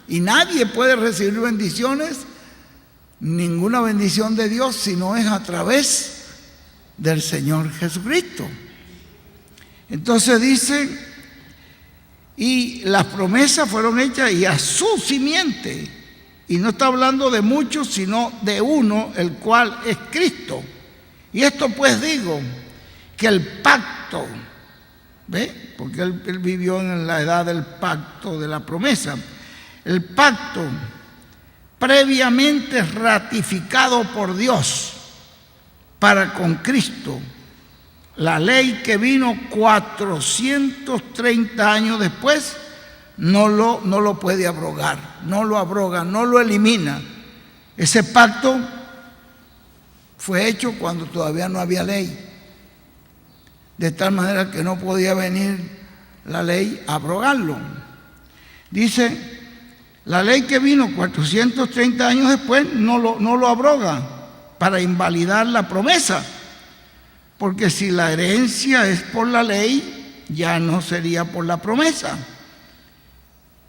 Y nadie puede recibir bendiciones, ninguna bendición de Dios, si no es a través del Señor Jesucristo. Entonces dice, y las promesas fueron hechas y a su simiente. Y no está hablando de muchos, sino de uno, el cual es Cristo. Y esto pues digo, que el pacto, ¿ve? Porque él vivió en la edad del pacto, de la promesa. El pacto previamente ratificado por Dios para con Cristo. La ley que vino 430 años después no lo puede abrogar, no lo abroga, no lo elimina. Ese pacto fue hecho cuando todavía no había ley, de tal manera que no podía venir la ley a abrogarlo. Dice, la ley que vino 430 años después no lo abroga para invalidar la promesa. Porque si la herencia es por la ley, ya no sería por la promesa.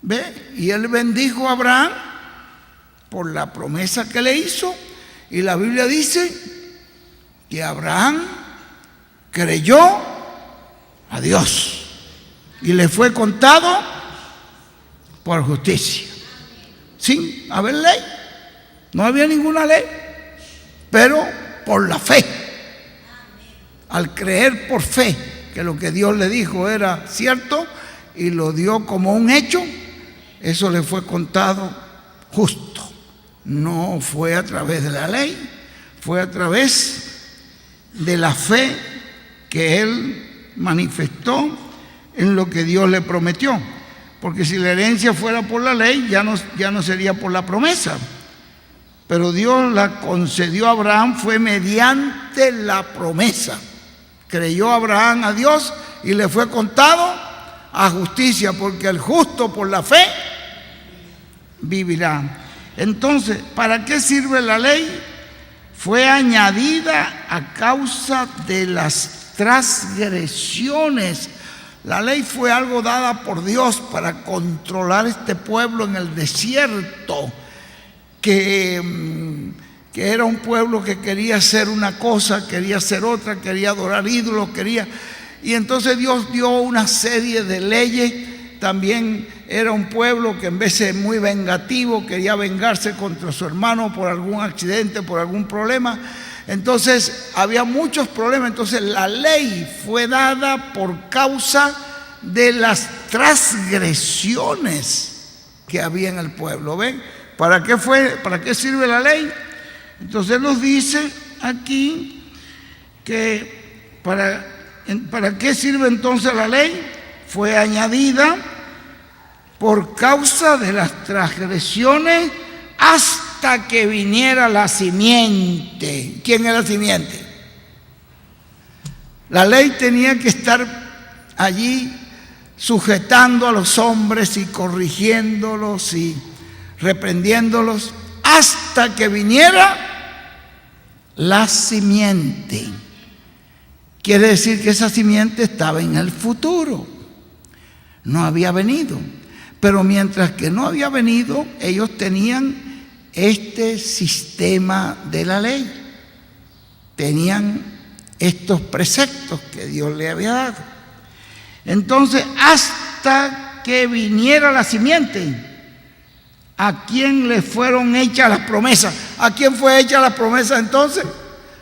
¿Ve? Y él bendijo a Abraham por la promesa que le hizo. Y la Biblia dice que Abraham creyó a Dios y le fue contado por justicia. Sin haber ley. No había ninguna ley, pero por la fe. Al creer por fe que lo que Dios le dijo era cierto y lo dio como un hecho, eso le fue contado justo. No fue a través de la ley, fue a través de la fe que él manifestó en lo que Dios le prometió. Porque si la herencia fuera por la ley, ya no sería por la promesa. Pero Dios la concedió a Abraham, fue mediante la promesa. Creyó Abraham a Dios y le fue contado a justicia, porque el justo por la fe vivirá. Entonces, ¿para qué sirve la ley? Fue añadida a causa de las transgresiones. La ley fue algo dada por Dios para controlar este pueblo en el desierto, que era un pueblo que quería hacer una cosa, quería hacer otra, quería adorar ídolos, y entonces Dios dio una serie de leyes. También era un pueblo que en vez de ser muy vengativo, quería vengarse contra su hermano por algún accidente, por algún problema. Entonces había muchos problemas. Entonces la ley fue dada por causa de las transgresiones que había en el pueblo. ¿Ven? ¿Para qué sirve la ley? Entonces nos dice aquí que ¿para qué sirve entonces la ley? Fue añadida por causa de las transgresiones hasta que viniera la simiente. ¿Quién es la simiente? La ley tenía que estar allí sujetando a los hombres y corrigiéndolos y reprendiéndolos hasta que viniera la simiente. Quiere decir que esa simiente estaba en el futuro, no había venido. Pero mientras que no había venido, ellos tenían este sistema de la ley, tenían estos preceptos que Dios le había dado. Entonces, hasta que viniera la simiente, ¿a quién le fueron hechas las promesas? ¿A quién fue hecha la promesa entonces?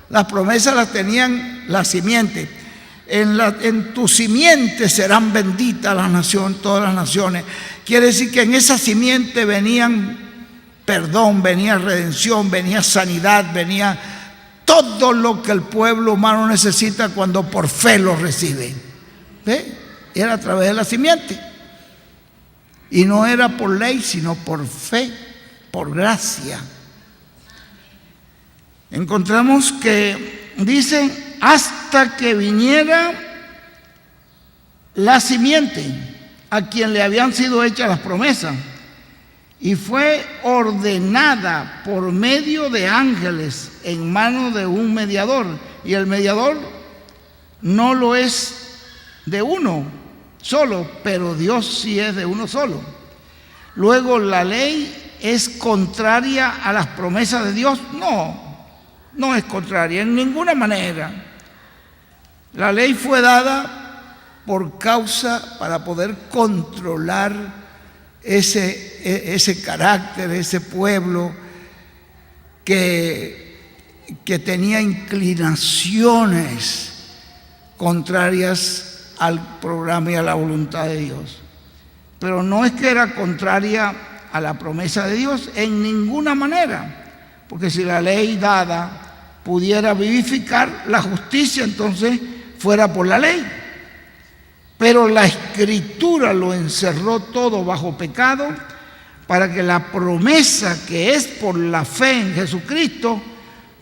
Las promesas las tenían la simiente. En tu simiente serán benditas las naciones, todas las naciones. Quiere decir que en esa simiente venían perdón, venía redención, venía sanidad, venía todo lo que el pueblo humano necesita cuando por fe lo recibe. ¿Ve? Era a través de la simiente. Y no era por ley, sino por fe, por gracia. Encontramos que dicen hasta que viniera la simiente a quien le habían sido hechas las promesas, y fue ordenada por medio de ángeles en manos de un mediador. Y el mediador no lo es de uno solo, pero Dios sí es de uno solo. Luego, ¿la ley es contraria a las promesas de Dios? No es contraria en ninguna manera. La ley fue dada por causa para poder controlar ese carácter, ese pueblo que tenía inclinaciones contrarias al programa y a la voluntad de Dios. Pero no es que era contraria a la promesa de Dios en ninguna manera, porque si la ley dada pudiera vivificar la justicia, entonces fuera por la ley. Pero la Escritura lo encerró todo bajo pecado para que la promesa que es por la fe en Jesucristo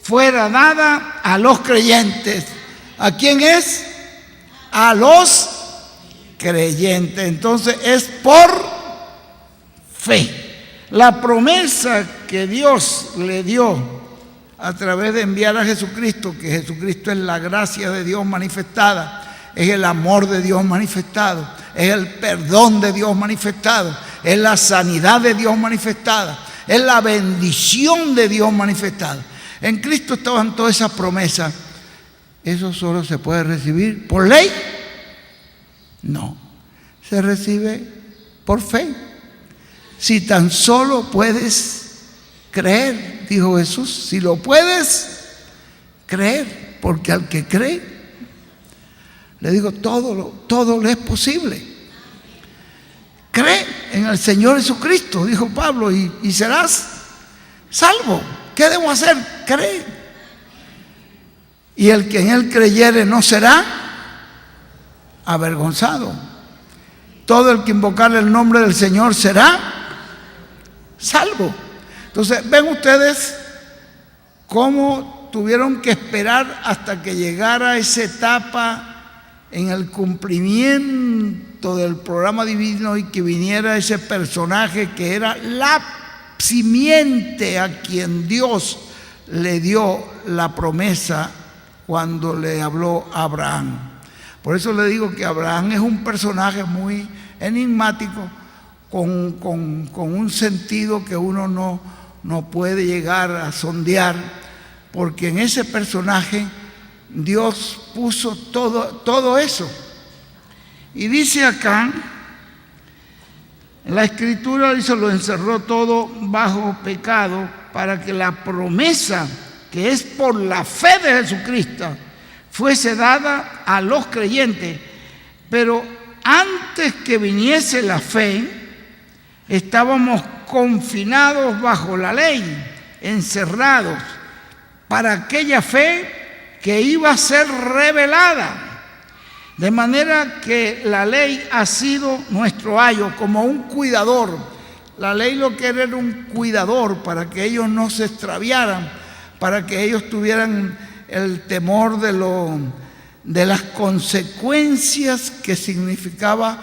fuera dada a los creyentes. ¿A quién es? A los creyentes. Entonces es por fe. La promesa que Dios le dio a través de enviar a Jesucristo, que Jesucristo es la gracia de Dios manifestada, es el amor de Dios manifestado, es el perdón de Dios manifestado, es la sanidad de Dios manifestada, es la bendición de Dios manifestada. En Cristo estaban todas esas promesas. ¿Eso solo se puede recibir por ley? No, se recibe por fe. Si tan solo puedes creer, dijo Jesús, si lo puedes creer, porque al que cree, le digo, todo le es posible. Cree en el Señor Jesucristo, dijo Pablo, y serás salvo. ¿Qué debo hacer? Cree. Y el que en él creyere no será avergonzado. Todo el que invocare el nombre del Señor será salvo. Entonces, ven ustedes cómo tuvieron que esperar hasta que llegara esa etapa en el cumplimiento del programa divino y que viniera ese personaje que era la simiente a quien Dios le dio la promesa cuando le habló a Abraham. Por eso le digo que Abraham es un personaje muy enigmático, con un sentido que uno no puede llegar a sondear, porque en ese personaje Dios puso todo eso. Y dice acá, la Escritura dice, lo encerró todo bajo pecado para que la promesa que es por la fe de Jesucristo fuese dada a los creyentes. Pero antes que viniese la fe, estábamos confinados bajo la ley, encerrados para aquella fe que iba a ser revelada. De manera que la ley ha sido nuestro ayo, como un cuidador. La ley lo que era un cuidador para que ellos no se extraviaran, para que ellos tuvieran el temor de las consecuencias que significaba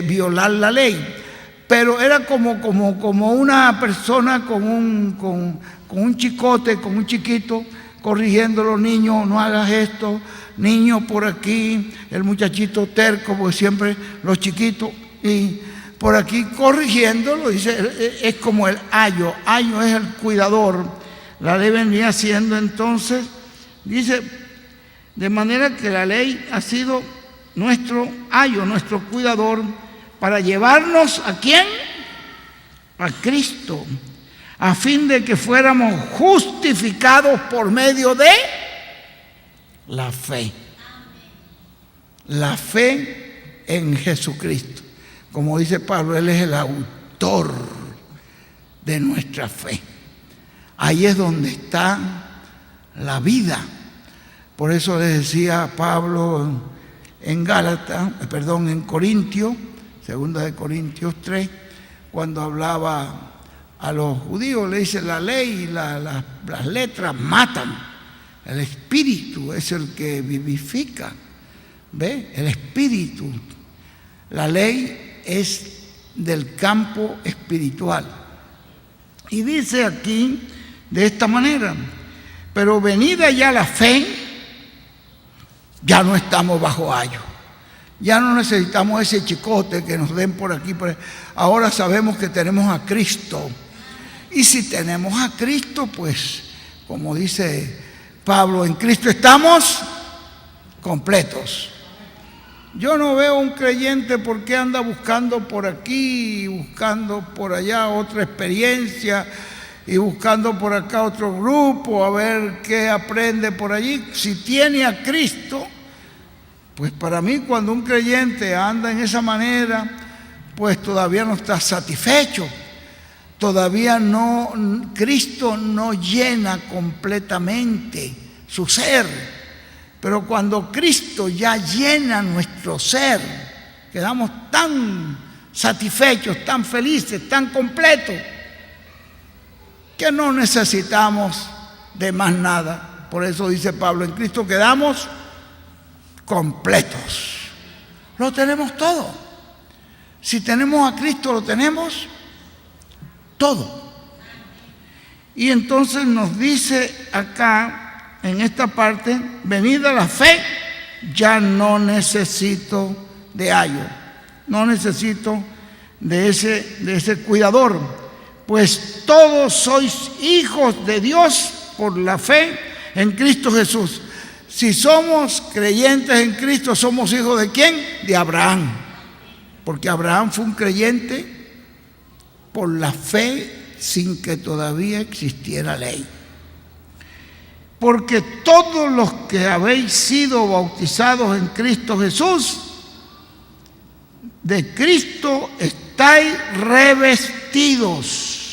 violar la ley. Pero era como una persona con un chicote, con un chiquito, corrigiendo a los niños, no hagas esto, niño por aquí, el muchachito terco, porque siempre los chiquitos, y por aquí corrigiéndolo, dice, es como el ayo es el cuidador. La ley venía siendo entonces, dice, de manera que la ley ha sido nuestro ayo, nuestro cuidador, para llevarnos ¿a quién? A Cristo, a fin de que fuéramos justificados por medio de la fe. La fe en Jesucristo. Como dice Pablo, Él es el autor de nuestra fe. Ahí es donde está la vida. Por eso le decía Pablo en Corintios, 2 de Corintios 3, cuando hablaba a los judíos, le dice, la ley y las letras matan. El Espíritu es el que vivifica. ¿Ve? El Espíritu. La ley es del campo espiritual. Y dice aquí de esta manera, pero venida ya la fe, ya no estamos bajo ayo. Ya no necesitamos ese chicote que nos den por aquí. Ahora sabemos que tenemos a Cristo. Y si tenemos a Cristo, pues, como dice Pablo, en Cristo estamos completos. Yo no veo un creyente porque anda buscando por aquí y buscando por allá otra experiencia y buscando por acá otro grupo a ver qué aprende por allí. Si tiene a Cristo, pues para mí cuando un creyente anda en esa manera, pues todavía no está satisfecho. Todavía no, Cristo no llena completamente su ser. Pero cuando Cristo ya llena nuestro ser, quedamos tan satisfechos, tan felices, tan completos, que no necesitamos de más nada. Por eso dice Pablo, en Cristo quedamos completos. Lo tenemos todo. Si tenemos a Cristo, lo tenemos todo. Y entonces nos dice acá, en esta parte, venida la fe, ya no necesito de ayo, no necesito de ese cuidador, pues todos sois hijos de Dios por la fe en Cristo Jesús. Si somos creyentes en Cristo, ¿somos hijos de quién? De Abraham, porque Abraham fue un creyente por la fe sin que todavía existiera ley. Porque todos los que habéis sido bautizados en Cristo Jesús, de Cristo estáis revestidos.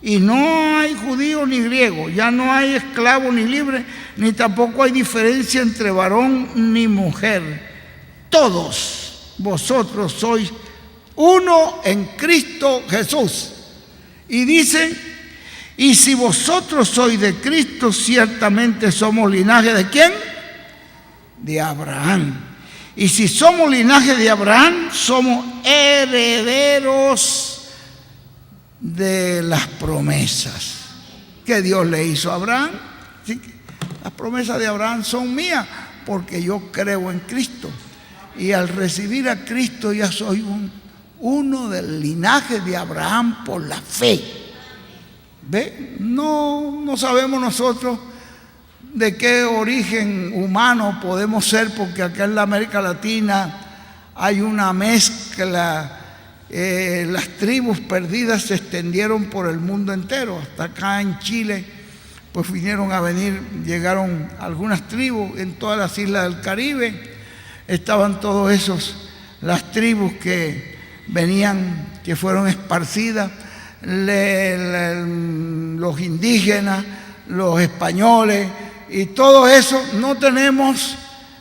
Y no hay judío ni griego, ya no hay esclavo ni libre, ni tampoco hay diferencia entre varón ni mujer. Todos vosotros sois uno en Cristo Jesús. Y dice, y si vosotros sois de Cristo, ciertamente somos linaje ¿de quién? De Abraham. Y si somos linaje de Abraham, somos herederos de las promesas que Dios le hizo a Abraham. ¿Sí? Las promesas de Abraham son mías porque yo creo en Cristo. Y al recibir a Cristo ya soy uno del linaje de Abraham por la fe. ¿Ve? No sabemos nosotros de qué origen humano podemos ser, porque acá en la América Latina hay una mezcla. Las tribus perdidas se extendieron por el mundo entero. Hasta acá en Chile, pues llegaron algunas tribus en todas las islas del Caribe. Estaban todos las tribus que venían, que fueron esparcidas. Los indígenas, los españoles y todo eso, no tenemos,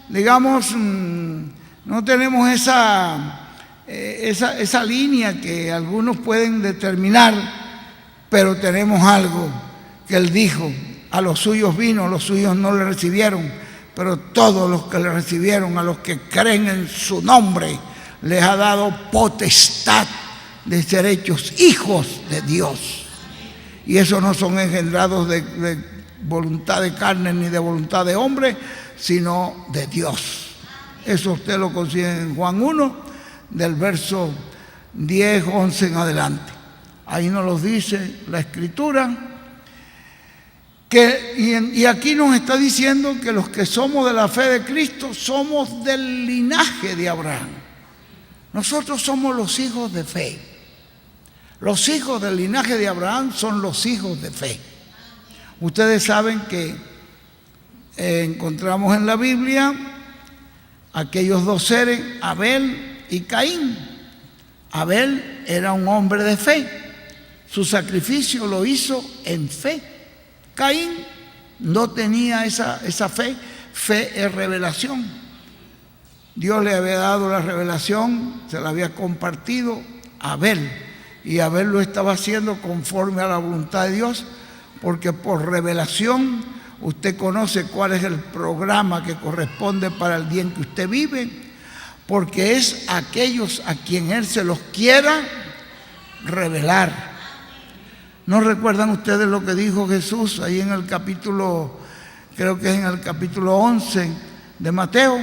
digamos, no tenemos esa línea que algunos pueden determinar, pero tenemos algo que Él dijo, a los suyos vino, los suyos no le recibieron, pero todos los que le recibieron, a los que creen en su nombre, les ha dado potestad de ser hechos hijos de Dios. Y esos no son engendrados de voluntad de carne ni de voluntad de hombre, sino de Dios. Eso usted lo consigue en Juan 1, del verso 10, 11 en adelante. Ahí nos lo dice la Escritura. Y aquí nos está diciendo que los que somos de la fe de Cristo somos del linaje de Abraham. Nosotros somos los hijos de fe. Los hijos del linaje de Abraham son los hijos de fe. Ustedes saben que encontramos en la Biblia aquellos dos seres, Abel y Caín. Abel era un hombre de fe. Su sacrificio lo hizo en fe. Caín no tenía esa fe. Fe es revelación. Dios le había dado la revelación, se la había compartido a Abel. Y Abel lo estaba haciendo conforme a la voluntad de Dios, porque por revelación usted conoce cuál es el programa que corresponde para el día en que usted vive, porque es aquellos a quien Él se los quiera revelar. ¿No recuerdan ustedes lo que dijo Jesús ahí en el capítulo, creo que es en el capítulo 11 de Mateo?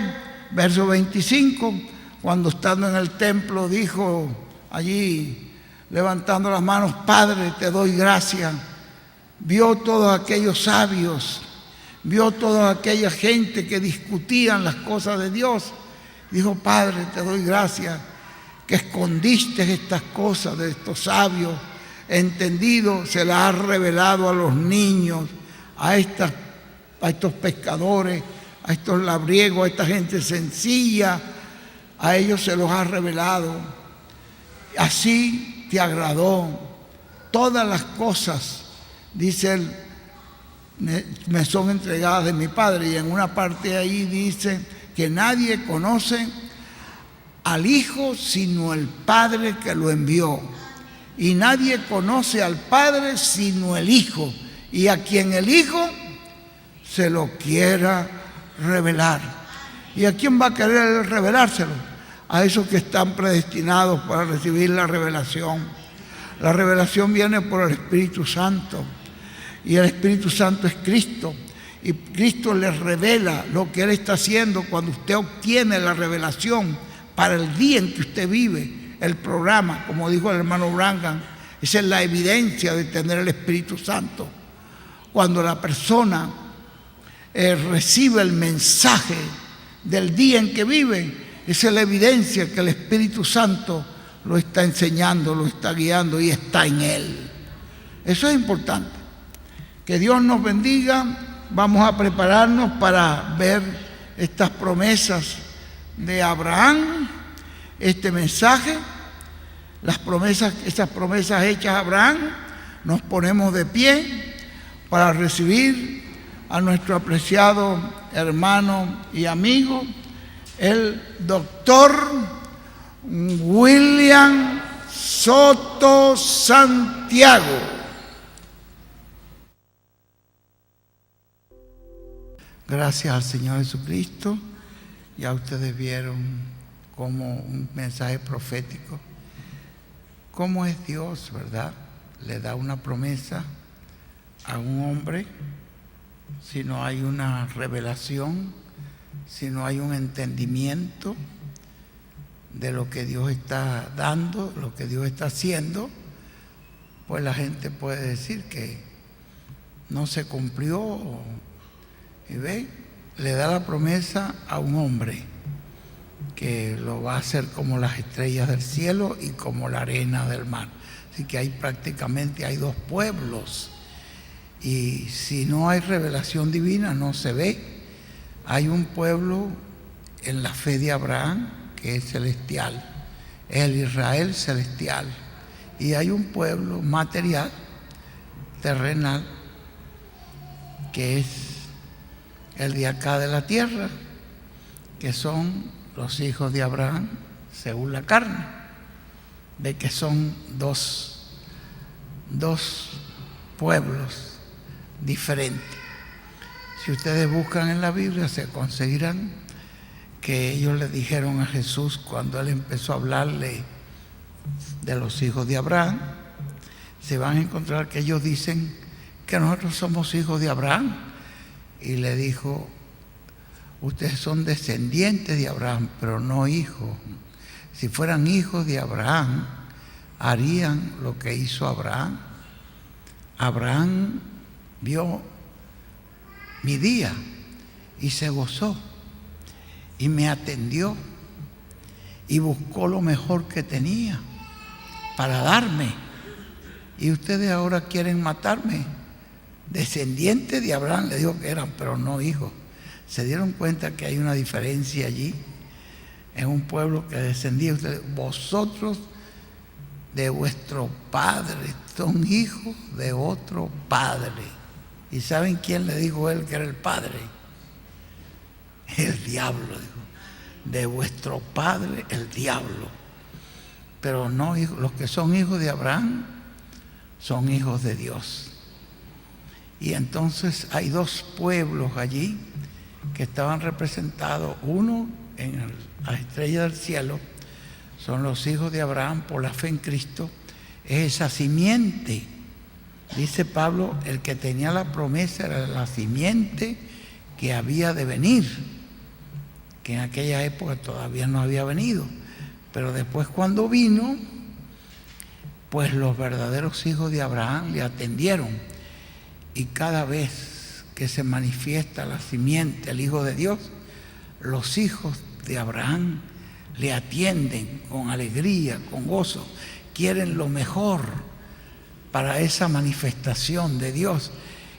verso 25, cuando estando en el templo dijo allí, levantando las manos: Padre, te doy gracias. Vio todos aquellos sabios, vio toda aquella gente que discutían las cosas de Dios. Dijo: Padre, te doy gracias que escondiste estas cosas de estos sabios entendidos, se las has revelado a los niños, a estos pescadores, a estos labriegos, a esta gente sencilla, a ellos se los has revelado. Así te agradó. Todas las cosas, dice él, me son entregadas de mi Padre. Y en una parte ahí dice que nadie conoce al Hijo sino el Padre que lo envió. Y nadie conoce al Padre sino el Hijo, y a quien el Hijo se lo quiera revelar. ¿Y a quién va a querer revelárselo? A esos que están predestinados para recibir la revelación. La revelación viene por el Espíritu Santo, y el Espíritu Santo es Cristo, y Cristo les revela lo que Él está haciendo cuando usted obtiene la revelación para el día en que usted vive. El programa, como dijo el hermano Branham, esa es la evidencia de tener el Espíritu Santo. Cuando la persona recibe el mensaje del día en que vive, esa es la evidencia que el Espíritu Santo lo está enseñando, lo está guiando y está en él. Eso es importante. Que Dios nos bendiga. Vamos a prepararnos para ver estas promesas de Abraham, este mensaje, esas promesas hechas a Abraham. Nos ponemos de pie para recibir a nuestro apreciado hermano y amigo, el doctor William Soto Santiago. Gracias al Señor Jesucristo. Ya ustedes vieron como un mensaje profético, cómo es Dios, ¿verdad? Le da una promesa a un hombre si no hay una revelación, si no hay un entendimiento de lo que Dios está dando, lo que Dios está haciendo, pues la gente puede decir que no se cumplió. Y ve, le da la promesa a un hombre que lo va a hacer como las estrellas del cielo y como la arena del mar. Así que prácticamente hay dos pueblos. Y si no hay revelación divina, no se ve. Hay un pueblo en la fe de Abraham que es celestial, el Israel celestial. Y hay un pueblo material, terrenal, que es el de acá de la tierra, que son los hijos de Abraham según la carne. De que son dos pueblos diferentes. Si ustedes buscan en la Biblia, se conseguirán que ellos le dijeron a Jesús, cuando Él empezó a hablarle de los hijos de Abraham, se van a encontrar que ellos dicen que nosotros somos hijos de Abraham. Y le dijo: ustedes son descendientes de Abraham, pero no hijos. Si fueran hijos de Abraham, harían lo que hizo Abraham. Abraham vio mi día y se gozó y me atendió y buscó lo mejor que tenía para darme. Y ustedes ahora quieren matarme. Descendientes de Abraham le dijo que eran, pero no hijos. Se dieron cuenta que hay una diferencia allí. En un pueblo que descendía, ustedes, vosotros de vuestro padre son hijos de otro padre. ¿Y saben quién le dijo él que era el padre? El diablo, dijo. De vuestro padre el diablo. Pero no, los que son hijos de Abraham son hijos de Dios. Y entonces hay dos pueblos allí que estaban representados. Uno en la estrella del cielo, son los hijos de Abraham por la fe en Cristo. Es esa simiente. Dice Pablo, el que tenía la promesa era la simiente que había de venir. que en aquella época todavía no había venido. Pero después, cuando vino, pues los verdaderos hijos de Abraham le atendieron. Y cada vez que se manifiesta la simiente, el Hijo de Dios, los hijos de Abraham le atienden con alegría, con gozo. Quieren lo mejor para esa manifestación de Dios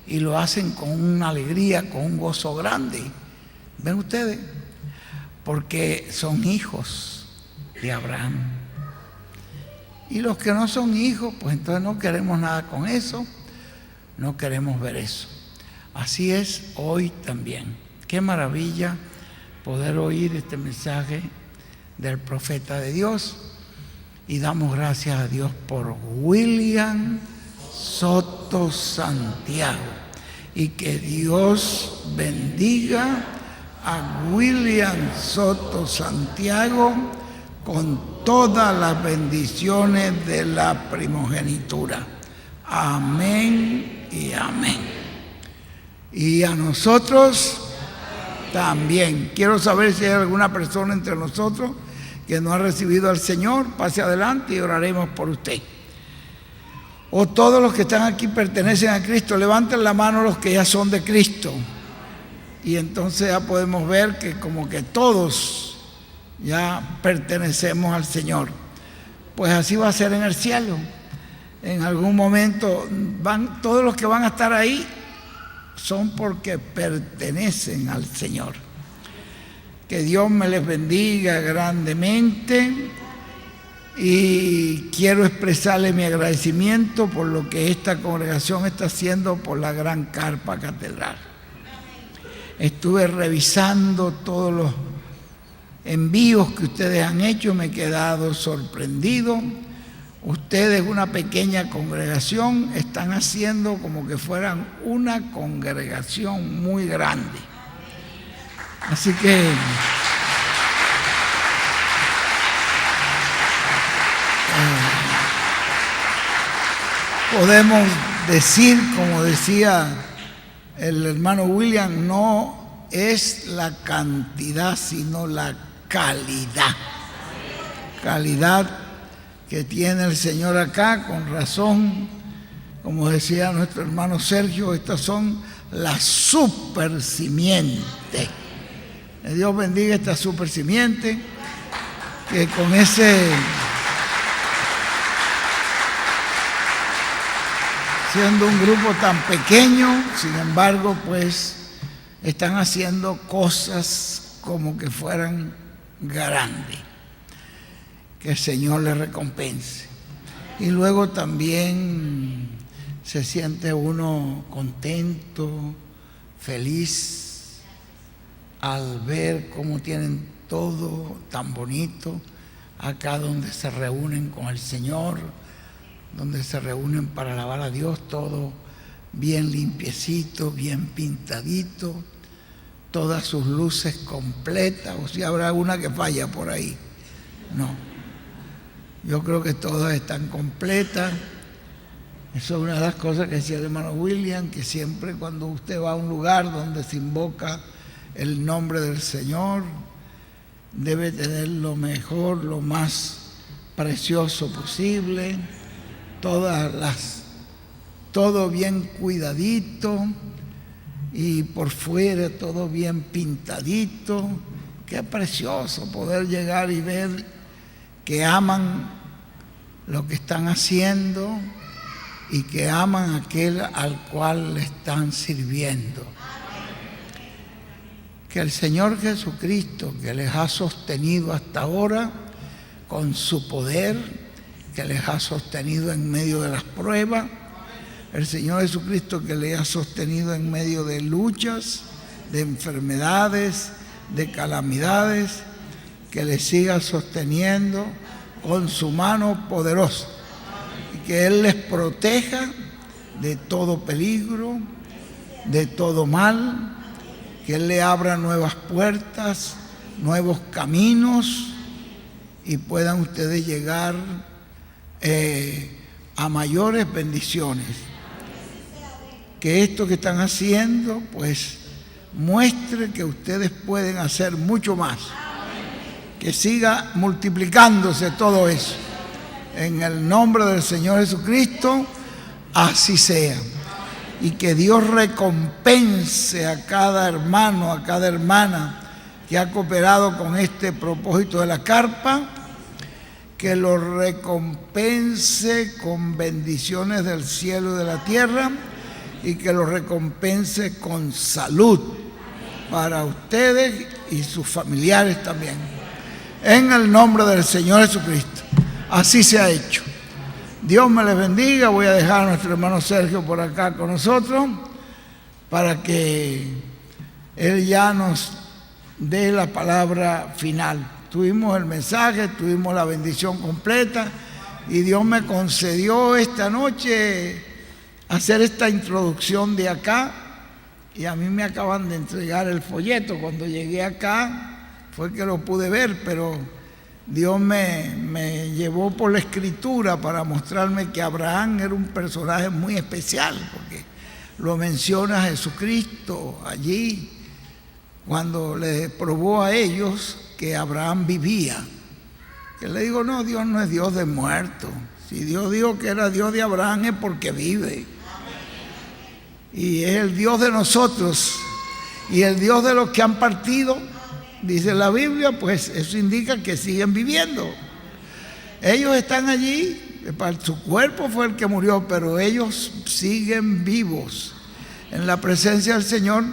y lo hacen con una alegría, con un gozo grande. ¿Ven ustedes? Porque son hijos de Abraham. Y los que no son hijos, pues entonces no queremos nada con eso, no queremos ver eso. Así es hoy también. Qué maravilla poder oír este mensaje del profeta de Dios, y damos gracias a Dios por William Soto Santiago, y que Dios bendiga a William Soto Santiago con todas las bendiciones de la primogenitura. Amén y amén. Y a nosotros también. Quiero saber si hay alguna persona entre nosotros que no ha recibido al Señor. Pase adelante y oraremos por usted. O todos los que están aquí pertenecen a Cristo. Levanten la mano los que ya son de Cristo. Y entonces ya podemos ver que como que todos ya pertenecemos al Señor. Pues así va a ser en el cielo. En algún momento todos los que van a estar ahí son porque pertenecen al Señor. Que Dios me les bendiga grandemente, y quiero expresarle mi agradecimiento por lo que esta congregación está haciendo por la gran carpa catedral. Estuve revisando todos los envíos que ustedes han hecho, me he quedado sorprendido. Ustedes, una pequeña congregación, están haciendo como que fueran una congregación muy grande. Así que podemos decir, como decía el hermano William, no es la cantidad, sino la calidad. Calidad que tiene el Señor acá, con razón, como decía nuestro hermano Sergio, estas son las super simientes. Que Dios bendiga esta super simiente, que con ese, siendo un grupo tan pequeño, sin embargo, pues están haciendo cosas como que fueran grandes. Que el Señor les recompense. Y luego también se siente uno contento, feliz, al ver cómo tienen todo tan bonito acá donde se reúnen con el Señor, donde se reúnen para alabar a Dios, todo bien limpiecito, bien pintadito, todas sus luces completas, o si habrá una que falla por ahí. No, yo creo que todas están completas. Eso es una de las cosas que decía el hermano William, que siempre cuando usted va a un lugar donde se invoca el nombre del Señor, debe tener lo mejor, lo más precioso posible, todo bien cuidadito, y por fuera todo bien pintadito. Qué precioso poder llegar y ver que aman lo que están haciendo y que aman a aquel al cual le están sirviendo. Que el Señor Jesucristo, que les ha sostenido hasta ahora con su poder, que les ha sostenido en medio de las pruebas, el Señor Jesucristo que les ha sostenido en medio de luchas, de enfermedades, de calamidades, que les siga sosteniendo con su mano poderosa, y que Él les proteja de todo peligro, de todo mal, que Él le abra nuevas puertas, nuevos caminos, y puedan ustedes llegar a mayores bendiciones. Que esto que están haciendo, pues muestre que ustedes pueden hacer mucho más. Que siga multiplicándose todo eso. En el nombre del Señor Jesucristo, así sea. Y que Dios recompense a cada hermano, a cada hermana que ha cooperado con este propósito de la carpa, que lo recompense con bendiciones del cielo y de la tierra, y que lo recompense con salud para ustedes y sus familiares también. En el nombre del Señor Jesucristo, así se ha hecho. Dios me les bendiga. Voy a dejar a nuestro hermano Sergio por acá con nosotros para que él ya nos dé la palabra final. Tuvimos el mensaje, tuvimos la bendición completa y Dios me concedió esta noche hacer esta introducción de acá, y a mí me acaban de entregar el folleto. Cuando llegué acá fue que lo pude ver, pero Dios me llevó por la escritura para mostrarme que Abraham era un personaje muy especial, porque lo menciona Jesucristo allí cuando le probó a ellos que Abraham vivía. Que le digo, no, Dios no es Dios de muertos. Si Dios dijo que era Dios de Abraham es porque vive. Y es el Dios de nosotros y el Dios de los que han partido. Dice la Biblia, pues eso indica que siguen viviendo. Ellos están allí, su cuerpo fue el que murió, pero ellos siguen vivos en la presencia del Señor,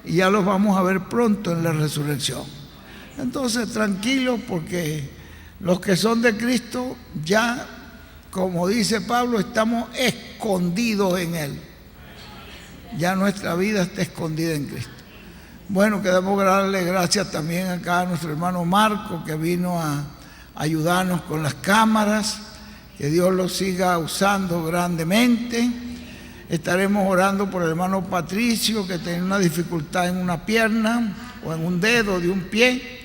y ya los vamos a ver pronto en la resurrección. Entonces, tranquilos, porque los que son de Cristo ya, como dice Pablo, estamos escondidos en Él. Ya nuestra vida está escondida en Cristo. Bueno, queremos darle gracias también acá a nuestro hermano Marco, que vino a ayudarnos con las cámaras. Que Dios lo siga usando grandemente. Estaremos orando por el hermano Patricio, que tiene una dificultad en una pierna o en un dedo de un pie.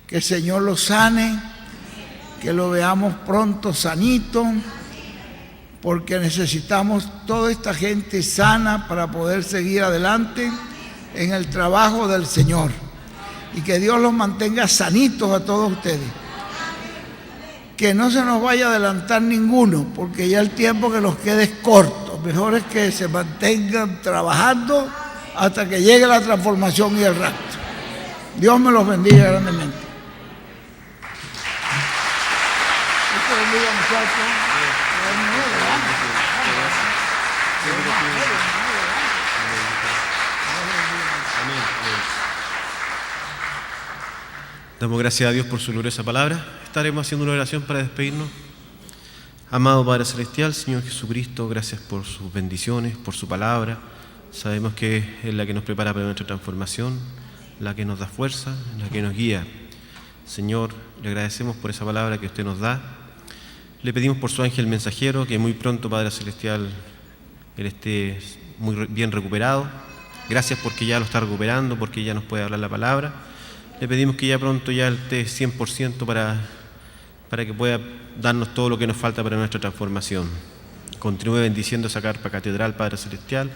Que el Señor lo sane, que lo veamos pronto sanito, porque necesitamos toda esta gente sana para poder seguir adelante en el trabajo del Señor, y que Dios los mantenga sanitos a todos ustedes. Que no se nos vaya a adelantar ninguno, porque ya el tiempo que nos quede es corto. Mejor es que se mantengan trabajando hasta que llegue la transformación y el rapto. Dios me los bendiga grandemente. Dios te bendiga, muchachos. Damos gracias a Dios por su gloriosa palabra. Estaremos haciendo una oración para despedirnos. Amado Padre Celestial, Señor Jesucristo, gracias por sus bendiciones, por su palabra. Sabemos que es la que nos prepara para nuestra transformación, la que nos da fuerza, la que nos guía. Señor, le agradecemos por esa palabra que usted nos da. Le pedimos por su ángel mensajero que muy pronto, Padre Celestial, él esté muy bien recuperado. Gracias porque ya lo está recuperando, porque ya nos puede hablar la palabra. Le pedimos que ya pronto ya esté 100% para que pueda darnos todo lo que nos falta para nuestra transformación. Continúe bendiciendo esa carpa catedral, Padre Celestial.